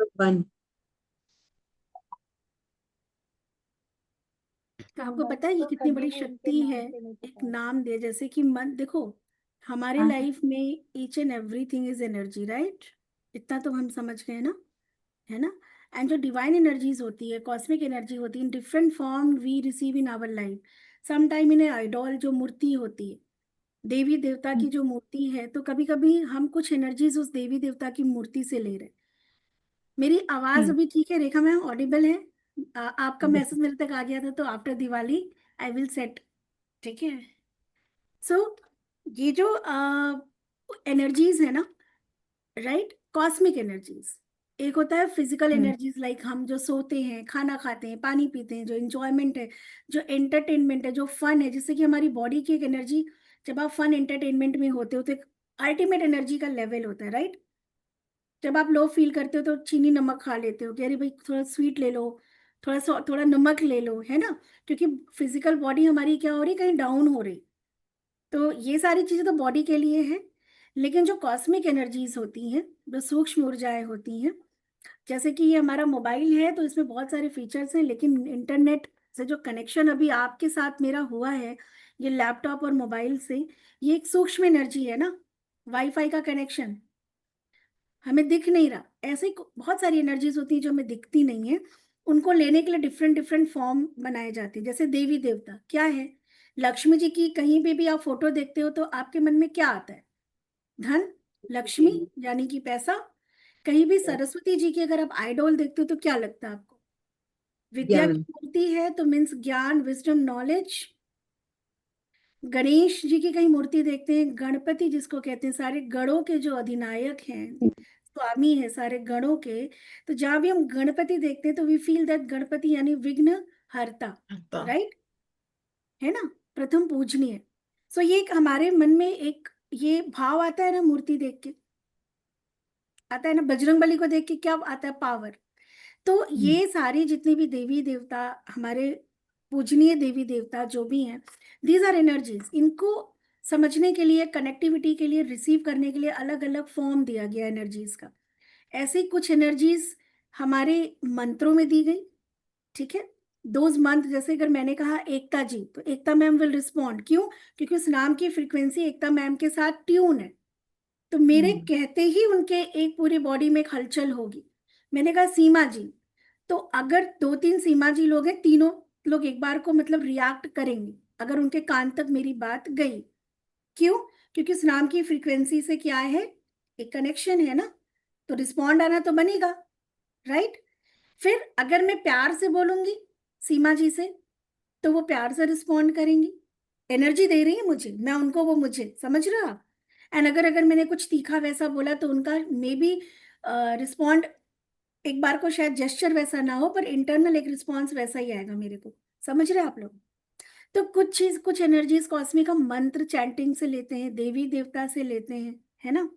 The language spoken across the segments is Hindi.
वन। तो आपको पता है ये कितनी बड़ी शक्ति है। एक नाम दे, जैसे कि मन, देखो हमारे हाँ। लाइफ में each and everything is energy, right? इतना तो हम समझ गए ना, है ना? एंड जो डिवाइन एनर्जीज होती है, कॉस्मिक एनर्जी होती है, in different form we receive in our life. Some time in idol जो मूर्ति होती है, देवी देवता की जो मूर्ति है, तो कभी कभी हम कुछ एनर्जीज उस देवी देवता की मूर्ति से ले रहे हैं। मेरी आवाज हम्म। अभी ठीक है रेखा मैम, ऑडिबल है? आपका मैसेज बिल्कुल। मेरे तक आ गया था, तो after Diwali I will set. ठीक है। सो ये जो एनर्जीज है ना, राइट, कॉस्मिक एनर्जीज, एक होता है फिजिकल हम्म। एनर्जीज, लाइक हम जो सोते हैं, खाना खाते हैं, पानी पीते हैं, जो इंजॉयमेंट है, जो एंटरटेनमेंट है, जो फन है, जिससे कि हमारी बॉडी की एक एनर्जी, जब आप फन एंटरटेनमेंट में होते हो तो एक अल्टीमेट एनर्जी का लेवल होता है, राइट? जब आप लो फील करते हो तो चीनी नमक खा लेते हो कि अरे भाई थोड़ा स्वीट ले लो, थोड़ा नमक ले लो, है ना? क्योंकि फिजिकल बॉडी हमारी क्या हो रही, कहीं डाउन हो रही। तो ये सारी चीजें तो बॉडी के लिए है। लेकिन जो कॉस्मिक एनर्जीज होती हैं, जो सूक्ष्म ऊर्जाएं होती हैं, जैसे कि ये हमारा मोबाइल है तो इसमें बहुत सारे फीचर्स हैं, लेकिन इंटरनेट से जो कनेक्शन अभी आपके साथ मेरा हुआ है, ये लैपटॉप और मोबाइल से, ये एक सूक्ष्म एनर्जी है ना, वाईफाई का कनेक्शन, हमें दिख नहीं रहा। ऐसे ही बहुत सारी एनर्जीज होती है जो हमें दिखती नहीं है, उनको लेने के लिए डिफरेंट डिफरेंट फॉर्म बनाए जाते हैं। जैसे देवी देवता क्या है, लक्ष्मी जी की कहीं भी आप फोटो देखते हो तो आपके मन में क्या आता है? धन, लक्ष्मी, यानी कि पैसा। कहीं भी सरस्वती जी की अगर आप आइडोल देखते हो तो क्या लगता है आपको? विद्या की ज्ञान। मूर्ति है तो मीन्स ज्ञान, विजडम, नॉलेज। गणेश जी की कहीं मूर्ति देखते हैं, गणपति जिसको कहते हैं, सारे गणों के जो अधिनायक हैं, स्वामी है सारे गणों के। तो जहां भी हम गणपति देखते हैं तो वी फील दैट गणपति यानी विघ्न हरता, आता। राइट, है ना? प्रथम पूजनीय। सो ये एक हमारे मन में एक ये भाव आता है ना, मूर्ति देख के आता है ना, बजरंग बली को देख के क्या आता है? पावर। तो हम्म। ये सारे जितने भी देवी देवता, हमारे पूजनीय देवी देवता जो भी हैं, दीज आर एनर्जीज। इनको समझने के लिए, कनेक्टिविटी के लिए, रिसीव करने के लिए अलग अलग फॉर्म दिया गया एनर्जीज का। ऐसे ही कुछ एनर्जीज हमारे मंत्रों में दी गई। ठीक है। दोज मंत्र, जैसे अगर मैंने कहा एकता जी, तो एकता मैम विल रिस्पॉन्ड। क्यों? क्योंकि उस नाम की फ्रीक्वेंसी एकता मैम के साथ ट्यून है। तो मेरे हम्म। कहते ही उनके एक पूरी बॉडी में एक हलचल होगी। मैंने कहा सीमा जी, तो अगर दो तीन सीमा जी लोग हैं, तीनों लोग एक बार को मतलब रिएक्ट करेंगे अगर उनके कान तक मेरी बात गई। क्यों? क्योंकि उस नाम की फ्रीक्वेंसी से क्या है, एक कनेक्शन है ना, तो रिस्पॉन्ड आना तो बनेगा, राइट? फिर अगर मैं प्यार से बोलूंगी सीमा जी से, तो वो प्यार से रिस्पॉन्ड करेंगी। एनर्जी दे रही है मुझे, मैं उनको, वो मुझे, समझ रहे हो आप? एंड अगर अगर मैंने कुछ तीखा वैसा बोला तो उनका मे बी रिस्पॉन्ड, एक बार को शायद जेस्चर वैसा ना हो, पर इंटरनल एक रिस्पॉन्स वैसा ही आएगा मेरे को। समझ रहे हैं आप लोग? तो कुछ चीज, कुछ एनर्जीज कॉस्मिक हम मंत्र चैंटिंग से लेते हैं, देवी देवता से लेते हैं, है ना?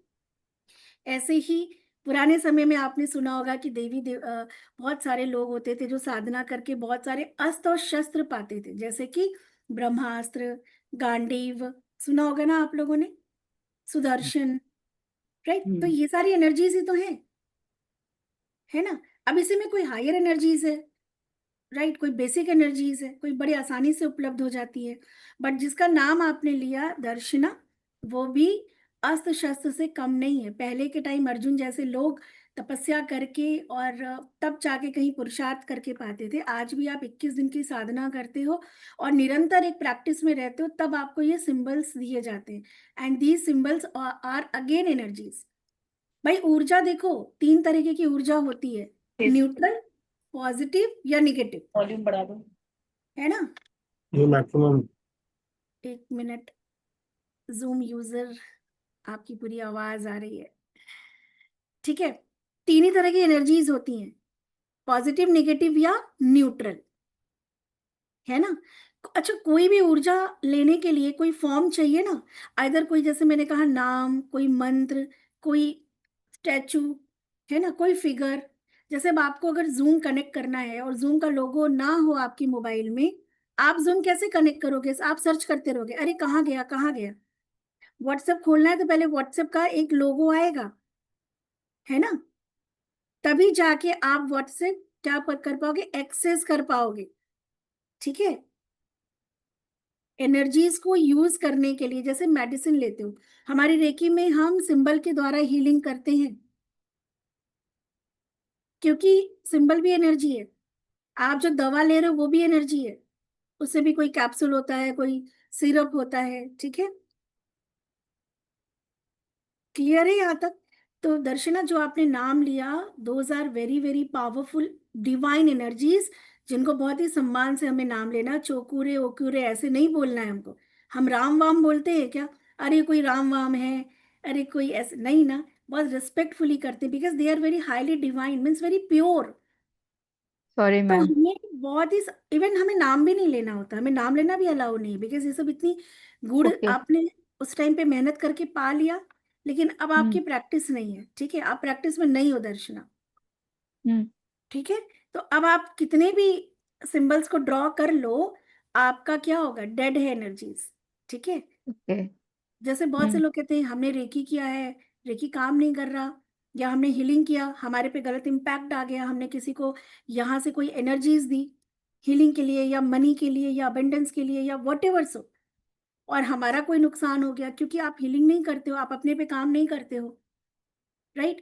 ऐसे ही पुराने समय में आपने सुना होगा कि बहुत सारे लोग होते थे जो साधना करके बहुत सारे अस्त्र और शस्त्र पाते थे, जैसे कि ब्रह्मास्त्र, गांडीव, सुना होगा ना आप लोगों ने, सुदर्शन, राइट? तो हम्म। ये सारी एनर्जीज ही तो है ना? अब इसी में कोई हायर एनर्जीज है, राइट, कोई बेसिक एनर्जीज है, कोई बड़ी आसानी से उपलब्ध हो जाती है। बट जिसका नाम आपने लिया दर्शना, वो भी अस्त्र शस्त्र से कम नहीं है। पहले के टाइम अर्जुन जैसे लोग तपस्या करके और तब जाके कहीं पुरुषार्थ करके पाते थे। आज भी आप 21 दिन की साधना करते हो और निरंतर एक प्रैक्टिस में रहते हो, तब आपको ये सिंबल्स दिए जाते हैं। And these symbols are again energies. भाई ऊर्जा देखो, तीन तरीके की ऊर्जा होती है, न्यूट्रल, पॉजिटिव या निगेटिव, वॉल्यूम बढ़ा दो। है ना? ये मैक्सिमम। एक मिनट, जूम यूजर, आपकी पूरी आवाज आ रही है। ठीक है। तीन ही तरह की एनर्जीज होती हैं, पॉजिटिव, निगेटिव या न्यूट्रल, है ना? अच्छा, कोई भी ऊर्जा लेने के लिए कोई फॉर्म चाहिए ना। इधर कोई, जैसे मैंने कहा, नाम, कोई मंत्र, कोई स्टैचू, है ना, कोई फिगर। जैसे अब आपको अगर जूम कनेक्ट करना है और जूम का लोगो ना हो आपकी मोबाइल में, आप जूम कैसे कनेक्ट करोगे? आप सर्च करते रहोगे, अरे कहाँ गया, कहाँ गया। व्हाट्सएप खोलना है तो पहले व्हाट्सएप का एक लोगो आएगा, है ना? तभी जाके आप व्हाट्सएप क्या कर पाओगे, एक्सेस कर पाओगे। ठीक है, एनर्जीज को यूज करने के लिए जैसे मेडिसिन लेते हो, हमारी रेकी में हम सिंबल के द्वारा हीलिंग करते हैं, क्योंकि सिंबल भी एनर्जी है। आप जो दवा ले रहे हो वो भी एनर्जी है, उससे भी कोई कैप्सूल होता है, कोई सिरप होता है। ठीक है, क्लियर है यहाँ तक? तो दर्शना, जो आपने नाम लिया, those are very very powerful divine energies, जिनको बहुत ही सम्मान से हमें नाम लेना। चोकुरे ओकुरे ऐसे नहीं बोलना है हमको। हम राम वाम बोलते हैं क्या? अरे कोई राम वाम है, अरे कोई ऐसे नहीं ना, बहुत रिस्पेक्टफुली करते हैं, because they are very highly divine, means very pure. Sorry तो मैम। हमें बहुत ही, इवन हमें नाम भी नहीं लेना होता, हमें नाम लेना भी अलाउ नहीं है, बिकॉज ये सब इतनी गुड़ ओके। आपने उस टाइम पे मेहनत करके पा लिया, लेकिन अब आपकी हम्म। प्रैक्टिस नहीं है। ठीक है, आप प्रैक्टिस में नहीं हो दर्शना। हम्म। ठीक है, तो अब आप कितने भी सिंबल्स को ड्रॉ कर लो, आपका क्या होगा, डेड है एनर्जीज। ठीक है, ओके। जैसे बहुत से हम्म। लोग कहते हैं हमने रेकी किया है, रेकी काम नहीं कर रहा, या हमने हीलिंग किया, हमारे पे गलत इम्पैक्ट आ गया, हमने किसी को यहाँ से कोई एनर्जीज दी हीलिंग के लिए या मनी के लिए या अबेंडेंस के लिए या वट एवर सो, और हमारा कोई नुकसान हो गया, क्योंकि आप हीलिंग नहीं करते हो, आप अपने पे काम नहीं करते हो। राइट,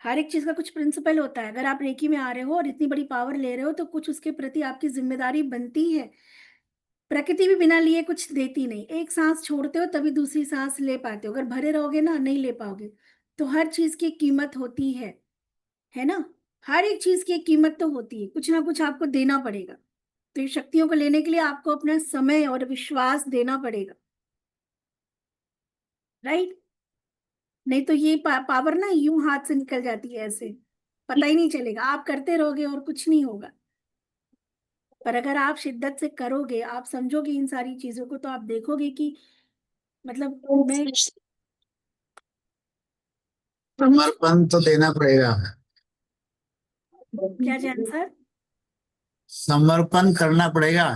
हर एक चीज का कुछ प्रिंसिपल होता है। अगर आप रेकी में आ रहे हो और इतनी बड़ी पावर ले रहे हो, तो कुछ उसके प्रति आपकी जिम्मेदारी बनती है। प्रकृति भी बिना लिए कुछ देती नहीं, एक सांस छोड़ते हो तभी दूसरी सांस ले पाते हो, अगर भरे रहोगे ना नहीं ले पाओगे। तो हर चीज की कीमत होती है ना? हर एक चीज की एक कीमत तो होती है, कुछ ना कुछ आपको देना पड़ेगा। तो ये शक्तियों को लेने के लिए आपको अपना समय और विश्वास देना पड़ेगा। राइट, नहीं तो ये पावर ना यूं हाथ से निकल जाती है ऐसे, पता ही नहीं चलेगा, आप करते रहोगे और कुछ नहीं होगा। पर अगर आप शिद्दत से करोगे, आप समझोगे इन सारी चीजों को, तो आप देखोगे कि मतलब मैं, समर्पण तो देना पड़ेगा। क्या जैन सर? समर्पण करना पड़ेगा।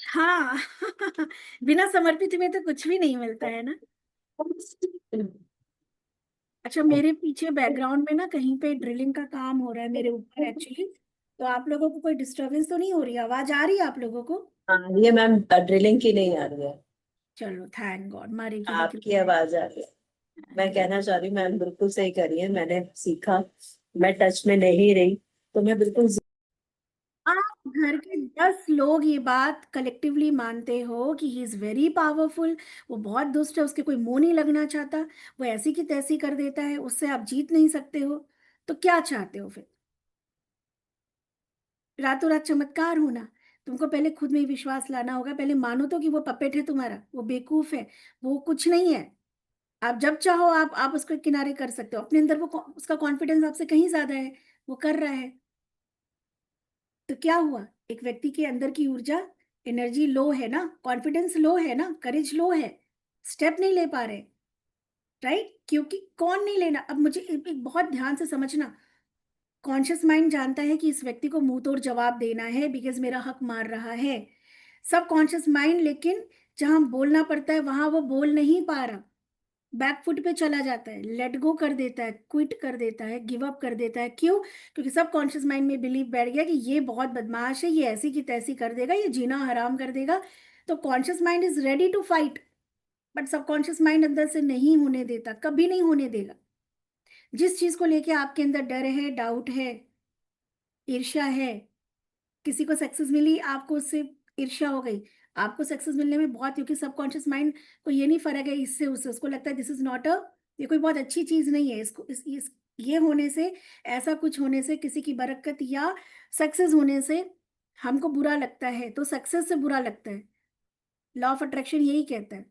हाँ बिना समर्पित में तो कुछ भी नहीं मिलता है ना। अच्छा, मेरे पीछे बैकग्राउंड में ना कहीं पे ड्रिलिंग का काम हो रहा है मेरे ऊपर एक्चुअली, तो आप लोगों को कोई डिस्टरबेंस तो नहीं हो रही? आवाज आ रही है आप लोगों को? हाँ, ये मैम ड्रिलिंग की नहीं आ रही है। चलो थैंक गॉड, मारे की आपकी लेकिन आवाज आ रही है। मैं कहना चाह रही हूँ मैम बिल्कुल सही कर रही है, मैंने सीखा। मैं टच में नहीं रही, तो मैं बिल्कुल आप घर के 10 लोग ये बात कलेक्टिवली मानते हो कि ही इज वेरी पावरफुल, वो बहुत दुष्ट है, उसके कोई मुंह नहीं लगना चाहता, वो ऐसी की तैसी कर देता है, उससे आप जीत नहीं सकते हो, तो क्या चाहते हो फिर? रातों रात चमत्कार होना? तुमको पहले खुद में ही विश्वास लाना होगा, पहले मानो तो कि वो पपेट है तुम्हारा, वो बेवकूफ है, वो कुछ नहीं है। आप जब चाहो आप उसको किनारे कर सकते हो, अपने अंदर वो उसका कॉन्फिडेंस आपसे कहीं ज्यादा है, वो कर रहा है। तो क्या हुआ, एक व्यक्ति के अंदर की ऊर्जा, एनर्जी लो है ना, कॉन्फिडेंस लो है ना, करेज लो है, स्टेप नहीं ले पा रहे। राइट, क्योंकि कौन नहीं लेना, अब मुझे एक बहुत ध्यान से समझना, कॉन्शियस माइंड जानता है कि इस व्यक्ति को मुंह तोड़ जवाब देना है बिकॉज मेरा हक मार रहा है। सब कॉन्शियस माइंड लेकिन जहां बोलना पड़ता है वहां वो बोल नहीं पा रहा, बैकफुट पे चला जाता है, लेट गो कर देता है, क्विट कर देता है, गिव अप कर देता है। क्यों? क्योंकि सब कॉन्शियस माइंड में बिलीव बैठ गया कि ये बहुत बदमाश है, ये ऐसी की तैसी कर देगा, ये जीना हराम कर देगा। तो conscious mind is ready to fight, but subconscious mind अंदर से नहीं होने देता, कभी नहीं होने देगा। जिस चीज को लेके आपके अंदर डर है, डाउट है, ईर्ष्या है, किसी को सक्सेस मिली, आपको उससे ईर्ष्या हो गई, आपको सक्सेस मिलने में बहुत, क्योंकि सबकॉन्शियस माइंड को ये नहीं फर्क है इससे उससे, उसको लगता है दिस इज नॉट अ, ये कोई बहुत अच्छी चीज नहीं है, इसको ये होने से, ऐसा कुछ होने से, किसी की बरकत या सक्सेस होने से हमको बुरा लगता है, तो सक्सेस से बुरा लगता है। लॉ ऑफ अट्रैक्शन यही कहता है।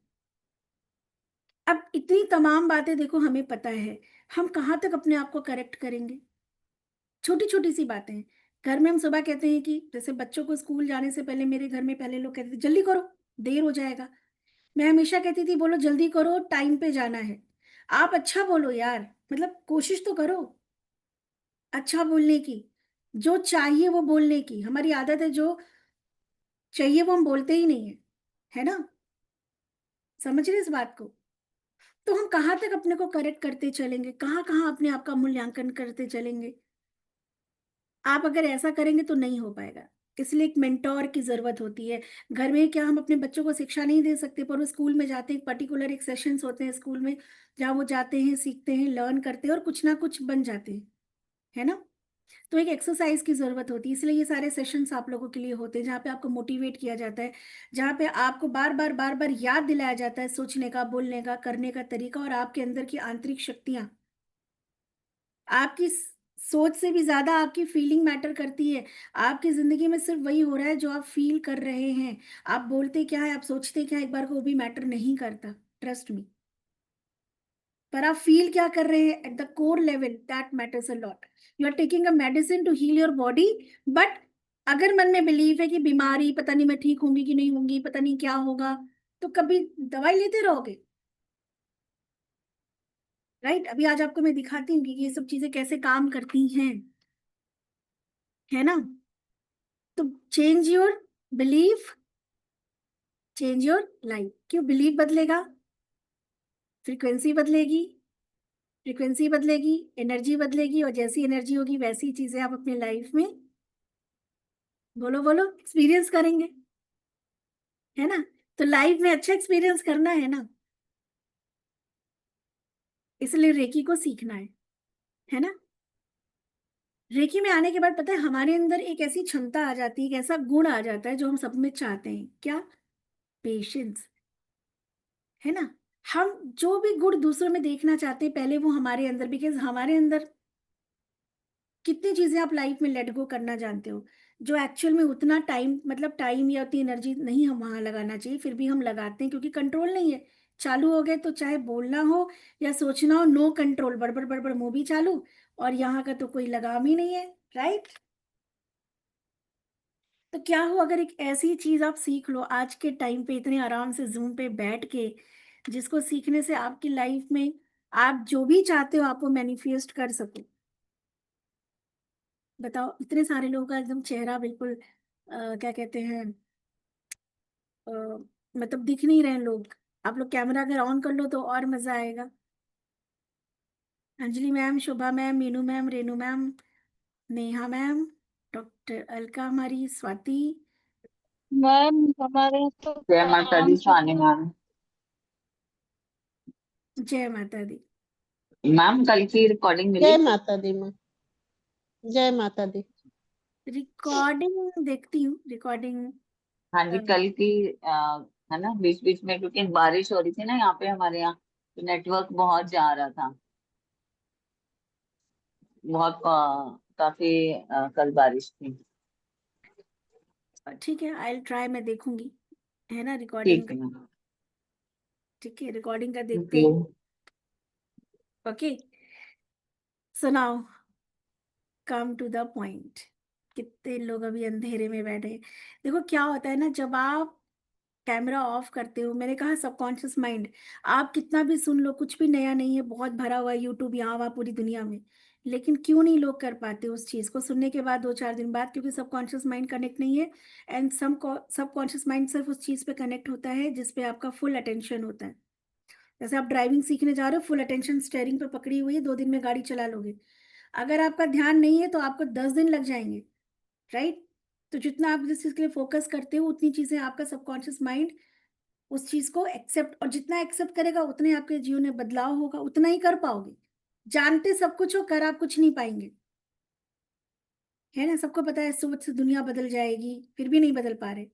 अब इतनी तमाम बातें देखो हमें पता है, हम कहाँ तक अपने आप को करेक्ट करेंगे? छोटी छोटी सी बातें हैं। घर में हम सुबह कहते हैं कि जैसे बच्चों को स्कूल जाने से पहले, मेरे घर में पहले लोग कहते थे जल्दी करो, देर हो जाएगा। मैं हमेशा कहती थी बोलो जल्दी करो, टाइम पे जाना है। आप अच्छा बोलो यार, मतलब कोशिश तो करो अच्छा बोलने की, जो चाहिए वो बोलने की। हमारी आदत है जो चाहिए वो हम बोलते ही नहीं है, है ना? समझ रहे इस बात को? तो हम कहाँ तक अपने को करेक्ट करते चलेंगे, कहाँ कहाँ अपने आप का मूल्यांकन करते चलेंगे? आप अगर ऐसा करेंगे तो नहीं हो पाएगा। इसलिए एक मेंटोर की जरूरत होती है। घर में क्या हम अपने बच्चों को शिक्षा नहीं दे सकते, पर वो स्कूल में जाते हैं, पर्टिकुलर एक सेशंस होते हैं स्कूल में जहाँ वो जाते हैं, सीखते हैं, लर्न करते हैं और कुछ ना कुछ बन जाते हैं, है ना। तो एक एक्सरसाइज की जरूरत होती है, इसलिए ये सारे सेशंस आप लोगों के लिए होते हैं, जहाँ पे आपको मोटिवेट किया जाता है, जहाँ पे आपको बार बार याद दिलाया जाता है सोचने का, बोलने का, करने का तरीका, और आपके अंदर की आंतरिक शक्तियां। आपकी सोच से भी ज्यादा आपकी फीलिंग मैटर करती है। आपकी जिंदगी में सिर्फ वही हो रहा है जो आप फील कर रहे हैं। आप बोलते क्या है, आप सोचते क्या है, एक बार को वो भी मैटर नहीं करता, ट्रस्ट मी। पर आप फील क्या कर रहे हैं at the core level, that matters a lot. You are taking a medicine to heal your body, but अगर मन में बिलीव है कि बीमारी, पता नहीं मैं ठीक होंगी कि नहीं होंगी, पता नहीं क्या होगा, तो कभी दवाई लेते रहोगे, राइट। अभी आज आपको मैं दिखाती हूँ कि ये सब चीजें कैसे काम करती हैं, है ना। तो change your belief, change your life. क्यों बिलीफ बदलेगा, फ्रीक्वेंसी बदलेगी, फ्रीक्वेंसी बदलेगी, एनर्जी बदलेगी, और जैसी एनर्जी होगी वैसी चीजें आप अपने लाइफ में, बोलो बोलो, एक्सपीरियंस करेंगे, है ना। तो लाइफ में अच्छा एक्सपीरियंस करना है ना, इसलिए रेकी को सीखना है ना। रेकी में आने के बाद पता है हमारे अंदर एक ऐसी क्षमता आ जाती है, एक ऐसा गुण आ जाता है जो हम सब में चाहते हैं, क्या, पेशेंस, है ना। हम जो भी गुण दूसरों में देखना चाहते हैं पहले वो हमारे अंदर, बिकॉज हमारे अंदर कितनी चीजें आप लाइफ में लेट गो करना जानते हो, जो एक्चुअल में उतना टाइम, मतलब टाइम या उतनी एनर्जी नहीं हम वहां लगाना चाहिए, फिर भी हम लगाते हैं क्योंकि कंट्रोल नहीं है। चालू हो गए तो चाहे बोलना हो या सोचना हो, नो कंट्रोल, बड़बड़ बड़बड़ मुंह भी चालू, और यहाँ का तो कोई लगाम ही नहीं है, राइट। तो क्या हो अगर एक ऐसी चीज आप सीख लो आज के टाइम पे, इतने आराम से जूम पे बैठ के, जिसको सीखने से आपकी लाइफ में आप जो भी चाहते हो आप वो मैनिफेस्ट कर सको। बताओ, इतने सारे लोगों का एकदम चेहरा बिल्कुल क्या कहते हैं, अ, मतलब दिख नहीं रहे हैं लोग। आप लोग कैमरा अगर ऑन कर लो तो और मजा आएगा। Anjali ma'am, Shobha ma'am, Meenu ma'am, Renu ma'am, Neha ma'am, doctor Alka, हमारी स्वाति। मैम हमारे यहाँ तो जय माता दी काम स्वानी मैम। जय माता दी। मैम कल की रिकॉर्डिंग जय मिली? माता दी माँ, जय माता दी। रिकॉर्डिंग देखती हूँ, रिकॉर्डिंग। हाँ जी कल की है ना, बीच बीच में क्योंकि बारिश हो रही थी ना यहाँ पे हमारे यहाँ, तो नेटवर्क बहुत जा रहा था, बहुत काफी कल बारिश थी। ठीक है, आई ट्राई, मैं देखूंगी, है ना, रिकॉर्डिंग ठीक का। है मैम। ठीक है, रिकॉर्डिंग का थैंक देखते यू। हैं। ओके, सुनाओ, कम टू द पॉइंट। कितने लोग अभी अंधेरे में बैठे हैं। देखो क्या होता है ना, जब आप कैमरा ऑफ करते हो, मैंने कहा सबकॉन्शियस माइंड, आप कितना भी सुन लो कुछ भी नया नहीं है, बहुत भरा हुआ है यूट्यूब यहाँ वहाँ पूरी दुनिया में। लेकिन क्यों नहीं लोग कर पाते उस चीज को सुनने के बाद 2-4 दिन बाद, क्योंकि सबकॉन्शियस माइंड कनेक्ट नहीं है। एंड सबकॉन्शियस माइंड सिर्फ उस चीज पे कनेक्ट होता है जिसपे आपका फुल अटेंशन होता है। जैसे आप ड्राइविंग सीखने जा रहे हो, फुल अटेंशन स्टेयरिंग पे पकड़ी हुई है, 2 दिन में गाड़ी चला लोगे। अगर आपका ध्यान नहीं है तो आपको 10 दिन लग जाएंगे, राइट। तो जितना आप जिस चीज के लिए फोकस करते हो उतनी चीजें आपका सबकॉन्शियस माइंड उस चीज को एक्सेप्ट, और जितना एक्सेप्ट करेगा उतने ही आपके जीवन में बदलाव होगा, उतना ही कर पाओगे। जानते सब कुछ हो, कर आप कुछ नहीं पाएंगे, है ना। सबको पता है सोच से दुनिया बदल जाएगी, फिर भी नहीं बदल पा रहे,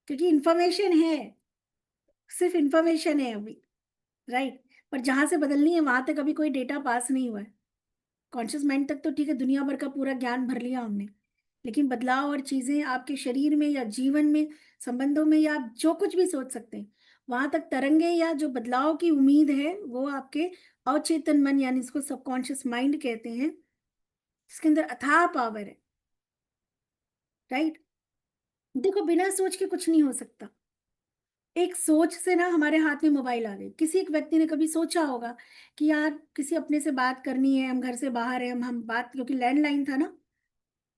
क्योंकि इंफॉर्मेशन है, सिर्फ इंफॉर्मेशन है अभी, राइट। पर जहां से बदलनी है वहां तक अभी कोई डेटा पास नहीं हुआ है। कॉन्शियस माइंड तक तो ठीक है, दुनिया भर का पूरा ज्ञान भर लिया हमने, लेकिन बदलाव और चीजें आपके शरीर में या जीवन में, संबंधों में, या आप जो कुछ भी सोच सकते हैं, वहां तक तरंगे या जो बदलाव की उम्मीद है वो आपके अवचेतन मन, यानी इसको सबकॉन्शियस माइंड कहते हैं, इसके अंदर अथाह पावर है, राइट। देखो बिना सोच के कुछ नहीं हो सकता। एक सोच से ना हमारे हाथ में मोबाइल आ गए। किसी एक व्यक्ति ने कभी सोचा होगा कि यार किसी अपने से बात करनी है, हम घर से बाहर हैं, हम बात, क्योंकि लैंडलाइन था ना,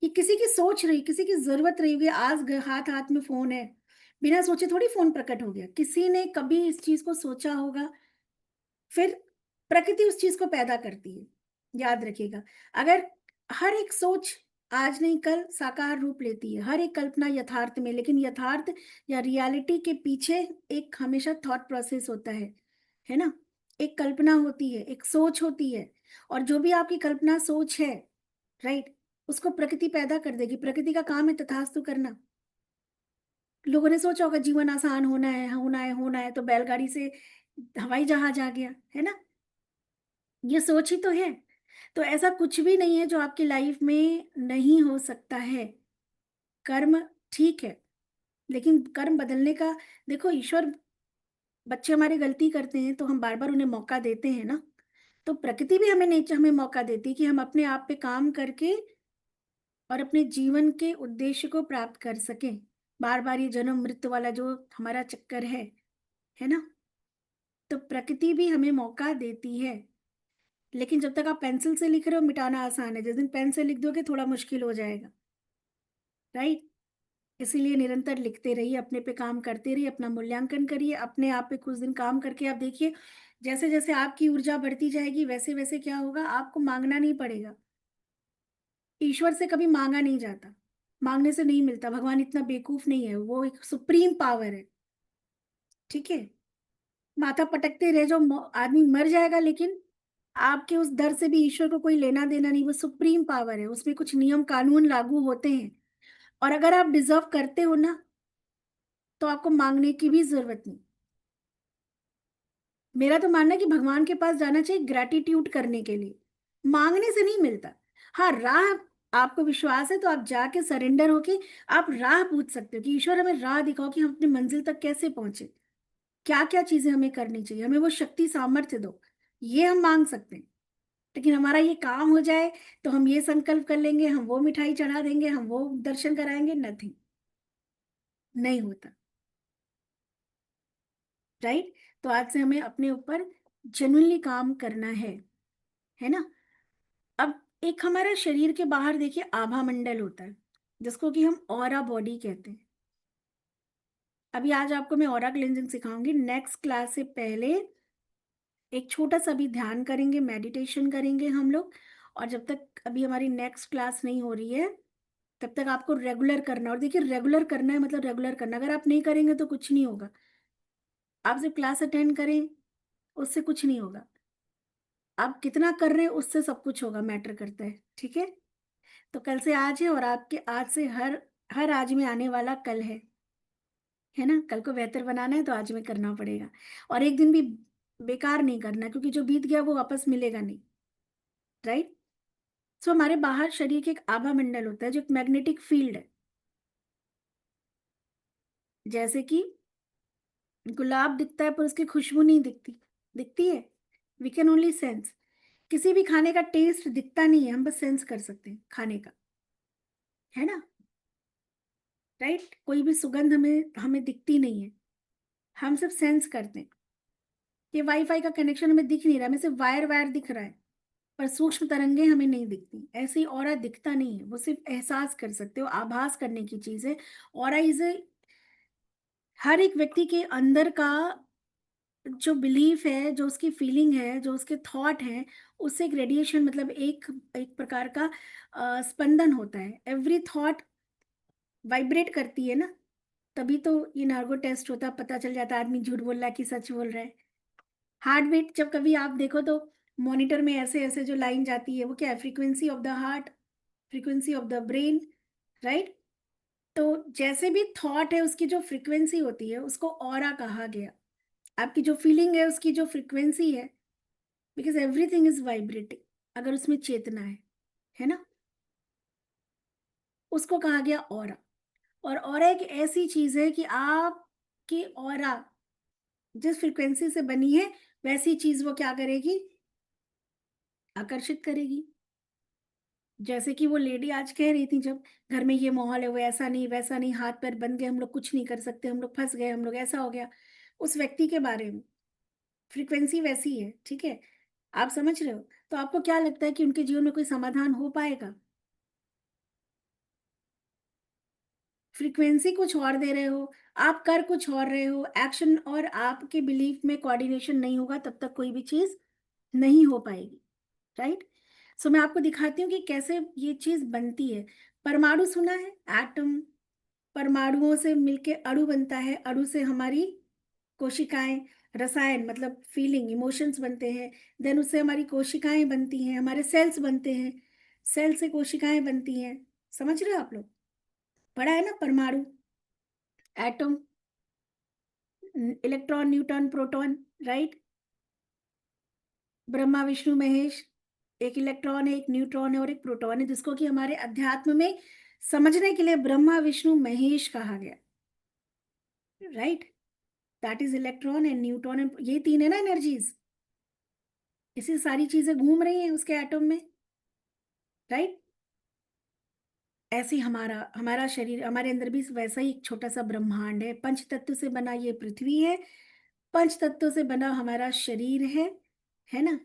ये किसी की सोच रही, किसी की जरूरत रही हुई, आज हाथ हाथ में फोन है, बिना सोचे थोड़ी फोन प्रकट हो गया, किसी ने कभी इस चीज को सोचा होगा। फिर प्रकृति उस चीज को पैदा करती है, याद रखिएगा। अगर हर एक सोच आज नहीं कल साकार रूप लेती है हर एक कल्पना यथार्थ में, लेकिन यथार्थ या रियलिटी के पीछे एक हमेशा थॉट प्रोसेस होता है ना। एक कल्पना होती है, एक सोच होती है, और जो भी आपकी कल्पना सोच है, राइट, उसको प्रकृति पैदा कर देगी। प्रकृति का काम है तथास्तु करना। लोगों ने सोचा होगा जीवन आसान होना है, होना है, होना है, तो बैलगाड़ी से हवाई जहाज आ गया, है ना। ये सोच ही तो है। तो ऐसा कुछ भी नहीं है जो आपकी लाइफ में नहीं हो सकता है। कर्म ठीक है, लेकिन कर्म बदलने का, देखो ईश्वर, बच्चे हमारे गलती करते हैं तो हम बार बार उन्हें मौका देते हैं ना। तो प्रकृति भी हमें नेचर हमें मौका देती है कि हम अपने आप पे काम करके और अपने जीवन के उद्देश्य को प्राप्त कर सकें। बार बार ये जन्म मृत्यु वाला जो हमारा चक्कर है ना। तो प्रकृति भी हमें मौका देती है, लेकिन जब तक आप पेंसिल से लिख रहे हो मिटाना आसान है, जिस दिन पेन से लिख दोगे थोड़ा मुश्किल हो जाएगा, राइट। इसीलिए निरंतर लिखते रहिए, अपने पे काम करते रहिए, अपना मूल्यांकन करिए, अपने आप पे कुछ दिन काम करके आप देखिए जैसे जैसे आपकी ऊर्जा बढ़ती जाएगी वैसे वैसे क्या होगा, आपको मांगना नहीं पड़ेगा। ईश्वर से कभी मांगा नहीं जाता, मांगने से नहीं मिलता। भगवान इतना बेवकूफ नहीं है, वो एक सुप्रीम पावर है, ठीक है। माथा पटकते रह जाओ, आदमी मर जाएगा, लेकिन आपके उस दर से भी ईश्वर को कोई लेना देना नहीं। वो सुप्रीम पावर है, उसमें कुछ नियम कानून लागू होते हैं, और अगर आप डिजर्व करते हो ना तो आपको मांगने की भी जरूरत नहीं। मेरा तो मानना है कि भगवान के पास जाना चाहिए ग्रैटिट्यूड करने के लिए, मांगने से नहीं मिलता। हाँ, राह, आपको विश्वास है तो आप जाके सरेंडर होके आप राह पूछ सकते हो कि ईश्वर हमें राह दिखाओ कि हम अपनी मंजिल तक कैसे पहुंचे, क्या क्या चीजें हमें करनी चाहिए, हमें वो शक्ति सामर्थ्य दो, ये हम मांग सकते हैं। लेकिन हमारा ये काम हो जाए तो हम ये संकल्प कर लेंगे, हम वो मिठाई चढ़ा देंगे, हम वो दर्शन कराएंगे, नथिंग, नहीं होता, राइट। तो आज से हमें अपने ऊपर जेन्युइनली काम करना है ना। अब एक हमारा शरीर के बाहर देखिए आभा मंडल होता है, जिसको कि हम ऑरा बॉडी कहते हैं। अभी आज आपको मैं ऑरा क्लेंजिंग सिखाऊंगी। नेक्स्ट क्लास से पहले एक छोटा सा भी ध्यान करेंगे, मेडिटेशन करेंगे हम लोग, और जब तक अभी हमारी नेक्स्ट क्लास नहीं हो रही है तब तक आपको रेगुलर करना। और देखिए रेगुलर करना है मतलब रेगुलर करना, अगर आप नहीं करेंगे तो कुछ नहीं होगा। आप सिर्फ क्लास अटेंड करें उससे कुछ नहीं होगा, आप कितना कर रहे हैं उससे सब कुछ होगा, मैटर करता है, ठीक है। तो कल से आज है, और आपके आज से हर हर आज में आने वाला कल है ना। कल को बेहतर बनाना है तो आज में करना पड़ेगा, और एक दिन भी बेकार नहीं करना, क्योंकि जो बीत गया वो वापस मिलेगा नहीं, राइट। सो हमारे बाहर शरीर के एक आभा मंडल होता है जो एक मैग्नेटिक फील्ड है। जैसे कि गुलाब दिखता है पर उसकी खुशबू नहीं दिखती, दिखती है, वी कैन ओनली सेंस। किसी भी खाने का टेस्ट दिखता नहीं है, हम बस सेंस कर सकते हैं खाने का, है ना, राइट। कोई भी सुगंध हमें हमें दिखती नहीं है, हम सिर्फ सेंस करते हैं। ये वाईफाई का कनेक्शन हमें दिख नहीं रहा, हमें सिर्फ वायर वायर दिख रहा है, पर सूक्ष्म तरंगे हमें नहीं दिखती। ऐसे ही ऑरा दिखता नहीं है, वो सिर्फ एहसास कर सकते हो, आभास करने की चीज है। ऑरा इज हर एक व्यक्ति के अंदर का जो बिलीफ है, जो उसकी फीलिंग है, जो उसके थॉट है, उससे एक रेडिएशन, मतलब एक एक प्रकार का स्पंदन होता है। एवरी थॉट वाइब्रेट करती है ना, तभी तो ये नार्गो टेस्ट होता है, पता चल जाता है आदमी झूठ बोल रहा है कि सच बोल रहा है। हार्ट बीट जब कभी आप देखो तो मॉनिटर में ऐसे ऐसे जो लाइन जाती है वो क्या है, frequency of the heart, frequency of the brain, right. तो जैसे भी थॉट है उसकी जो फ्रीक्वेंसी होती है उसको ऑरा कहा गया। आपकी जो फीलिंग है उसकी जो फ्रीक्वेंसी है, बिकॉज एवरीथिंग इज वाइब्रेटिंग, अगर उसमें चेतना है ना, उसको कहा गया ऑरा। और ऑरा एक ऐसी चीज है कि आपकी ऑरा जिस फ्रीक्वेंसी से बनी है वैसी चीज वो क्या करेगी, आकर्षित करेगी। जैसे कि वो लेडी आज कह रही थी, जब घर में ये माहौल है, वो ऐसा नहीं वैसा नहीं, हाथ पैर बंद गए, हम लोग कुछ नहीं कर सकते, हम लोग फंस गए, हम लोग ऐसा हो गया, उस व्यक्ति के बारे में फ्रीक्वेंसी वैसी है, ठीक है। आप समझ रहे हो। तो आपको क्या लगता है कि उनके जीवन में कोई समाधान हो पाएगा? फ्रीक्वेंसी कुछ और दे रहे हो, आप कर कुछ और रहे हो, एक्शन और आपके बिलीफ में कोऑर्डिनेशन नहीं होगा तब तक कोई भी चीज नहीं हो पाएगी, राइट। सो मैं आपको दिखाती हूँ कि कैसे ये चीज बनती है। परमाणु सुना है, एटम। परमाणुओं से मिलके अणु बनता है, अणु से हमारी कोशिकाएं, रसायन मतलब फीलिंग, इमोशंस बनते हैं। देन उससे हमारी कोशिकाएं बनती हैं, हमारे सेल्स बनते हैं, सेल से कोशिकाएं बनती हैं। समझ रहे हो आप लोग? पढ़ा है ना परमाणु, atom, electron, neutron, proton, right? Brahma Vishnu Mahesh, एक इलेक्ट्रॉन है, एक न्यूट्रॉन है और एक प्रोटॉन है, जिसको कि हमारे अध्यात्म में समझने के लिए ब्रह्मा विष्णु महेश कहा गया, right? That is electron and neutron and ये तीन है ना एनर्जीज, इसी सारी चीजें घूम रही हैं उसके एटम में, राइट? ऐसे ही हमारा हमारा शरीर, हमारे अंदर भी वैसा ही एक छोटा सा ब्रह्मांड है। पंच तत्व से बना ये पृथ्वी है, पंच तत्वों से बना हमारा शरीर है ना?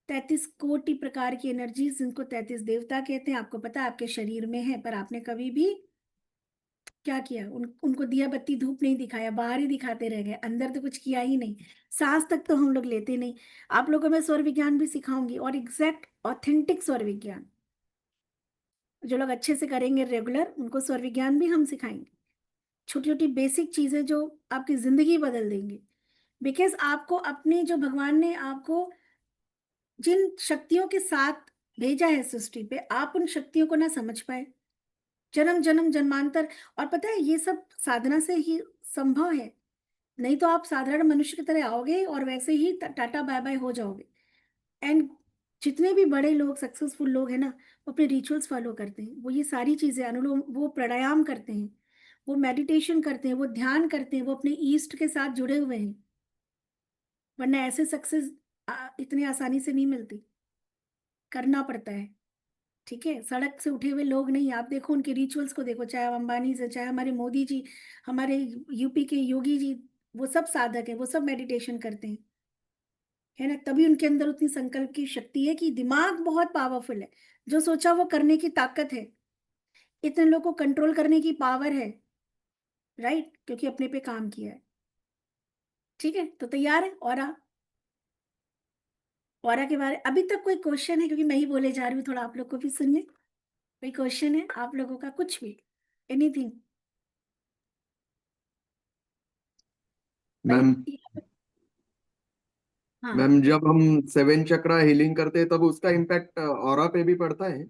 33 कोटि प्रकार की एनर्जी, जिनको 33 देवता कहते हैं, आपको पता है आपके शरीर में है, पर आपने कभी भी क्या किया? उनको दिया बत्ती धूप नहीं दिखाया, बाहर ही दिखाते रह गए, अंदर तो कुछ किया ही नहीं। सांस तक तो हम लोग लेते नहीं। आप लोगों को मैं स्वर विज्ञान भी सिखाऊंगी, और एग्जैक्ट ऑथेंटिक स्वर विज्ञान। जो लोग अच्छे से करेंगे रेगुलर, उनको स्वर विज्ञान भी हम सिखाएंगे। छोटी छोटी बेसिक चीजें जो आपकी जिंदगी बदल देंगी। बिकॉज आपको अपनी, जो भगवान ने आपको जिन शक्तियों के साथ भेजा है सृष्टि पे, आप उन शक्तियों को ना समझ पाए, जन्म जन्म जन्मांतर। और पता है ये सब साधना से ही संभव है, नहीं तो आप साधारण मनुष्य की तरह आओगे और वैसे ही टाटा बाय बाय हो जाओगे। एंड जितने भी बड़े लोग, सक्सेसफुल लोग हैं ना, वो अपने रिचुअल्स फॉलो करते हैं, वो ये सारी चीजें, अनुलोम, वो प्राणायाम करते हैं, वो मेडिटेशन करते हैं, वो ध्यान करते हैं, वो अपने ईस्ट के साथ जुड़े हुए हैं। वरना ऐसे सक्सेस इतनी आसानी से नहीं मिलती, करना पड़ता है। ठीक है, सड़क से उठे हुए लोग नहीं, आप देखो उनके रिचुअल्स को देखो, चाहे अंबानी से, चाहे हमारे मोदी जी, हमारे यूपी के योगी जी, वो सब साधक है, वो सब मेडिटेशन करते हैं, है ना? तभी उनके अंदर उतनी संकल्प की शक्ति है कि दिमाग बहुत पावरफुल है, जो सोचा वो करने की ताकत है, इतने लोगों को कंट्रोल करने की पावर है, राइट? क्योंकि अपने पे काम किया है। ठीक है, तो तैयार है? औरा के बारे अभी तक कोई क्वेश्चन है? क्योंकि मैं ही बोले जा रही हूँ, थोड़ा आप लोग को भी सुनिए। कोई क्वेश्चन है आप लोगों का? कुछ भी, एनीथिंग? मैम, हाँ, मैम जब हम 7 चक्रा हीलिंग करते हैं तब उसका इम्पैक्ट ऑरा पे भी पड़ता है?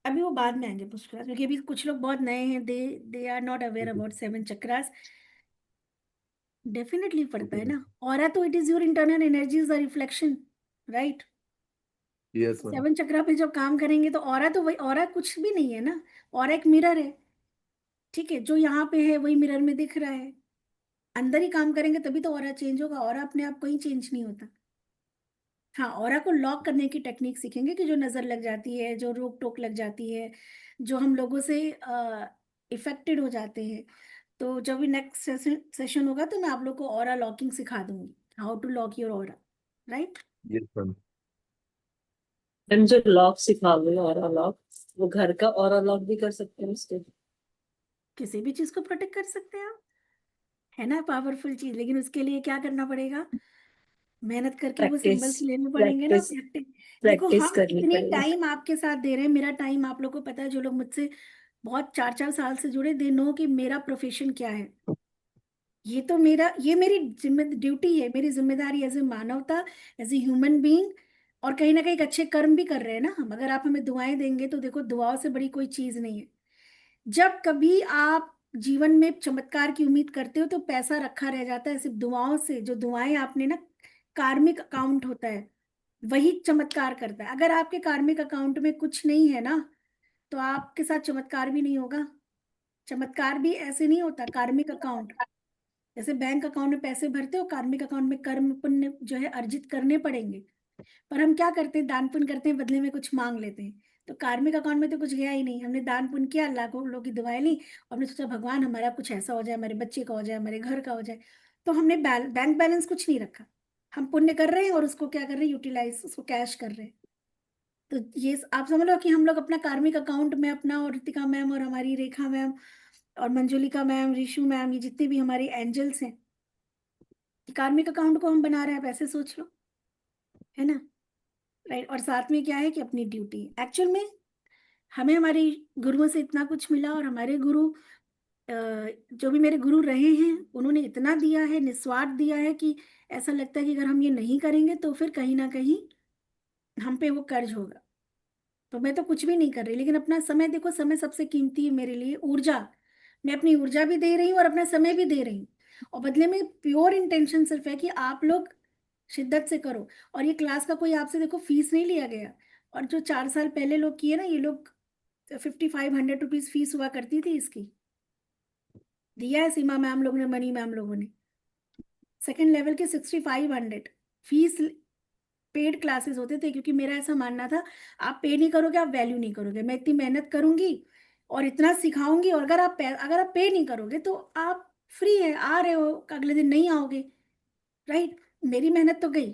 अभी वो बाद में आएंगे पुष्कराज, क्योंकि अभी कुछ लोग बहुत नए हैं, they are not aware about 7 chakras. Definitely पड़ता है ना। ऑरा तो it is your internal energy, is the reflection, right? Yes ma'am. 7 chakra पे जब काम करेंगे तो ऑरा तो वही, ऑरा कुछ भी नहीं है ना, ऑरा एक मिरर है। ठीक है, जो यहाँ पे है वही मिरर में दिख रहा है। अंदर ही काम करेंगे तभी तो ऑरा चेंज होगा, ऑरा अपने आप कहीं चेंज नहीं होता। हाँ, ऑरा को लॉक करने की टेक्निक सीखेंगे, कि जो नजर लग जाती है, जो रोक टोक लग जाती है, जो हम लोगों से इफेक्टेड हो जाते हैं। तो जब भी नेक्स्ट सेशन होगा तो मैं आप लोग को ऑरा लॉकिंग सिखा दूंगी, how to lock your aura, right? Yes ma'am. Ma'am जो लॉक सिखाओगे ऑरा लॉक, वो घर का ऑरा लॉक भी कर सकते हैं उसके? किसी भी चीज को प्रोटेक्ट कर सकते हैं आप, है ना? पावरफुल चीज, लेकिन उसके लिए क्या करना पड़ेगा? मेहनत करके वो प्रैक्टिस, सिंबल्स लेने पड़ेंगे ना, प्रैक्टिस, प्रैक्टिस। देखो प्रैक्टिस हम करनी इतनी पड़ेगी। टाइम आपके साथ दे रहे हैं, मेरा टाइम आप लोग को पता है, जो लोग मुझसे बहुत 4 4 साल से जुड़े, दे नो कि मेरा प्रोफेशन क्या है। ये तो मेरा, ये मेरी जिम्मे ड्यूटी है, मेरी जिम्मेदारी एज ए मानवता, एज ए ह्यूमन बीइंग। और कहीं ना कहीं एक अच्छे कर्म भी कर रहे हैं ना हम। अगर आप हमें दुआएं देंगे तो देखो, दुआओं से बड़ी कोई चीज नहीं है। जब कभी आप जीवन में चमत्कार की उम्मीद करते हो तो पैसा रखा रह जाता है सिर्फ दुआओं से। जो दुआएं आपने ना, कार्मिक अकाउंट होता है, वही चमत्कार करता है। अगर आपके कार्मिक अकाउंट में कुछ नहीं है ना, तो आपके साथ चमत्कार भी नहीं होगा। चमत्कार भी ऐसे नहीं होता। कार्मिक अकाउंट, जैसे बैंक अकाउंट में पैसे भरते हो, कार्मिक अकाउंट में कर्म पुण्य जो है अर्जित करने पड़ेंगे। पर हम क्या करते हैं? दान पुण्य करते हैं, बदले में कुछ मांग लेते हैं। तो कार्मिक अकाउंट में तो कुछ गया ही नहीं। हमने दान पुण्य किया, लाखों लोगों की दुआएं ली, और हमने सोचा भगवान हमारा कुछ ऐसा हो जाए, हमारे बच्चे का हो जाए, हमारे घर का हो जाए। तो हमने बैंक बैलेंस कुछ नहीं रखा। हम पुण्य कर रहे हैं और उसको क्या कर रहे हैं? यूटिलाइज, उसको कैश कर रहे हैं। तो ये आप समझ लो कि हम लोग अपना कार्मिक अकाउंट में अपना, और ऋतिका मैम और हमारी रेखा मैम और मंजुलिका मैम, रिशु मैम, ये जितने भी हमारे एंजल्स हैं, कार्मिक अकाउंट को हम बना रहे हैं। आप ऐसे सोच लो, है ना? राइट। और साथ में क्या है कि अपनी ड्यूटी एक्चुअल में हमें हमारे गुरुओं से इतना कुछ मिला, और हमारे गुरु जो भी मेरे गुरु रहे हैं उन्होंने इतना दिया है, निस्वार्थ दिया है, कि ऐसा लगता है कि अगर हम ये नहीं करेंगे तो फिर कहीं ना कहीं हम पे वो कर्ज होगा। तो मैं तो कुछ भी नहीं कर रही, लेकिन अपना समय देखो, समय सबसे कीमती है मेरे लिए, ऊर्जा। मैं अपनी ऊर्जा भी दे रही हूँ और अपना समय भी दे रही हूँ, और बदले में प्योर इंटेंशन सिर्फ है कि आप लोग शिद्दत से करो। और ये क्लास का कोई आपसे देखो फीस नहीं लिया गया। और जो 4 साल पहले लोग किए ना, ये लोग 5500 रुपीज फीस हुआ करती थी इसकी, दिया है सीमा मैम लोगों ने, मनी मैम लोगों ने। सेकेंड लेवल के 6500 फीस पेड क्लासेस होते थे, क्योंकि मेरा ऐसा मानना था आप पे नहीं करोगे आप वैल्यू नहीं करोगे। मैं इतनी मेहनत करूंगी और इतना सिखाऊंगी, और अगर आप पे नहीं करोगे तो आप फ्री है, आ रहे हो, अगले दिन नहीं आओगे। राइट। मेरी मेहनत तो गई।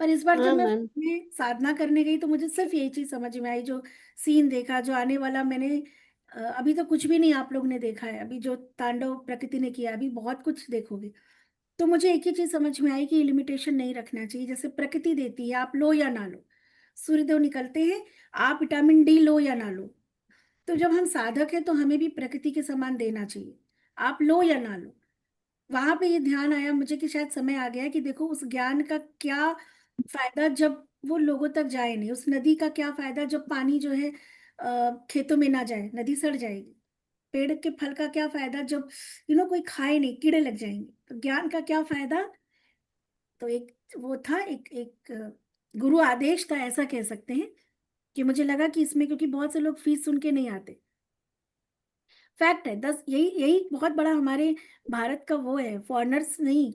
पर इस बार जब हाँ मैं मैम। साधना करने गई तो मुझे सिर्फ यही चीज समझ में आई, जो सीन देखा, जो आने वाला मैंने अभी तो कुछ भी नहीं आप लोग ने देखा है, अभी जो तांडव प्रकृति ने किया, अभी बहुत कुछ देखोगे। तो मुझे एक ही चीज समझ में आई कि लिमिटेशन नहीं रखना चाहिए। जैसे प्रकृति देती है, आप लो या ना लो, सूर्यदेव निकलते हैं, आप विटामिन डी लो या ना लो, तो जब हम साधक हैं तो हमें भी प्रकृति के समान देना चाहिए, आप लो या ना लो। वहां पे ये ध्यान आया मुझे कि शायद समय आ गया है कि देखो उस ज्ञान का क्या फायदा जब वो लोगों तक जाए नहीं, उस नदी का क्या फायदा जब पानी जो है खेतों में ना जाए, नदी सड़ जाएगी। पेड़ के फल का क्या फायदा जब कोई खाए नहीं, कीड़े लग जाएंगे। तो ज्ञान का क्या फायदा। तो एक वो था, एक गुरु आदेश था, ऐसा कह सकते हैं, कि मुझे लगा कि इसमें, क्योंकि बहुत से लोग फीस सुन के नहीं आते। फैक्ट है, 10, यही यही बहुत बड़ा हमारे भारत का वो है, फॉरेनर्स नहीं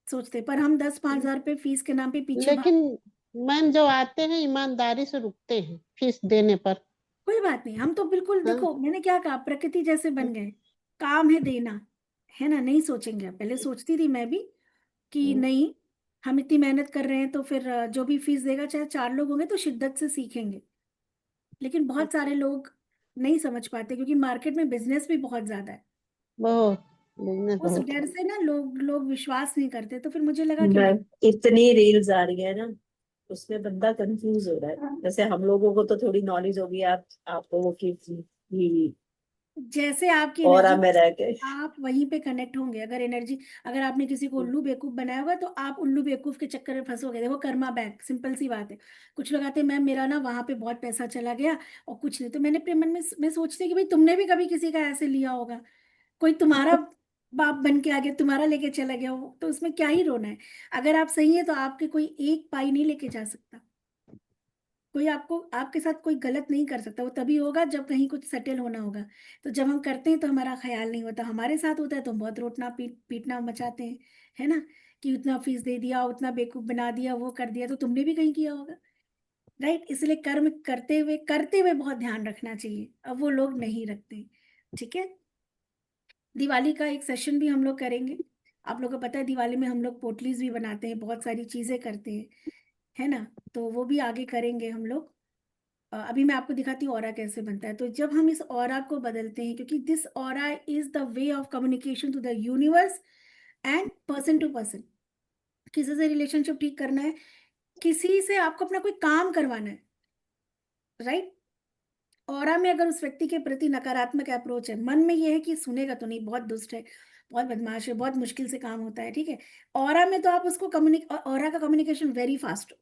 सोचते, पर हम 10-5 हजार रुपये फीस के नाम पे पीछे भाग। लेकिन मैम जो आते हैं ईमानदारी से रुकते हैं फीस देने पर। कोई बात नहीं, हम तो बिल्कुल हाँ। देखो, मैंने क्या कहा, प्रकृति जैसे बन गए, काम है देना, है ना, नहीं सोचेंगे। पहले सोचती थी मैं भी कि नहीं, हम इतनी मेहनत कर रहे हैं तो फिर जो भी फीस देगा, चाहे 4 लोग होंगे तो शिद्दत से सीखेंगे। लेकिन बहुत सारे लोग नहीं समझ पाते, क्योंकि मार्केट में बिजनेस भी बहुत ज्यादा है। बहुत बिजनेस उस बहुत। डर से ना लोग लोग विश्वास नहीं करते, तो फिर मुझे लगा कि मैं नहीं। इतनी रील्स आ रही है ना, उसमें बंदा कंफ्यूज हो रहा है। जैसे हम लोगों को तो थोड़ी नॉलेज होगी, आप लोगों की भी जैसे आपकी ऑरा एनर्जी, में रह के। आप वहीं पे कनेक्ट होंगे। अगर एनर्जी, अगर आपने किसी को उल्लू बेवकूफ बनाया होगा तो आप उल्लू बेवकूफ के चक्कर में फंसोगे। देखो कर्मा बैक, सिंपल सी बात है। कुछ लोग आते हैं, मैम मेरा ना वहां पे बहुत पैसा चला गया और कुछ नहीं, तो मैंने अपने मन में मैं सोचती कि भाई तुमने भी कभी किसी का ऐसे लिया होगा, कोई तुम्हारा बाप बन के आ गया, तुम्हारा लेके चला गया हो, तो उसमें क्या ही रोना है। अगर आप सही है तो आपके कोई एक पाई नहीं लेके जा सकता। कोई आपको, आपके साथ कोई गलत नहीं कर सकता। वो तभी होगा जब कहीं कुछ सेटल होना होगा। तो जब हम करते हैं तो हमारा ख्याल नहीं होता, हमारे साथ होता है तो हम बहुत रोटना पीटना मचाते हैं, है ना, कि उतना फीस दे दिया, उतना बेवकूफ बना दिया, वो कर दिया, तो तुमने भी कहीं किया होगा। राइट। इसलिए कर्म करते हुए बहुत ध्यान रखना चाहिए, अब वो लोग नहीं रखते। ठीक है। दिवाली का एक सेशन भी हम लोग करेंगे। आप लोगों को पता है दिवाली में हम लोग पोटलीज भी बनाते हैं, बहुत सारी चीजें करते हैं, है ना, तो वो भी आगे करेंगे हम लोग। अभी मैं आपको दिखाती हूँ ऑरा कैसे बनता है। तो जब हम इस ऑरा को बदलते हैं, क्योंकि this aura is the way of communication to the universe and person to person. किसी से रिलेशनशिप ठीक करना है, किसी से आपको अपना कोई काम करवाना है, राइट। ऑरा में अगर उस व्यक्ति के प्रति नकारात्मक अप्रोच है, मन में ये है कि सुनेगा तो नहीं, बहुत दुष्ट है, बहुत बदमाश है, बहुत मुश्किल से काम होता है, ठीक है। ऑरा में तो आप उसको ऑरा का कम्युनिकेशन वेरी फास्ट,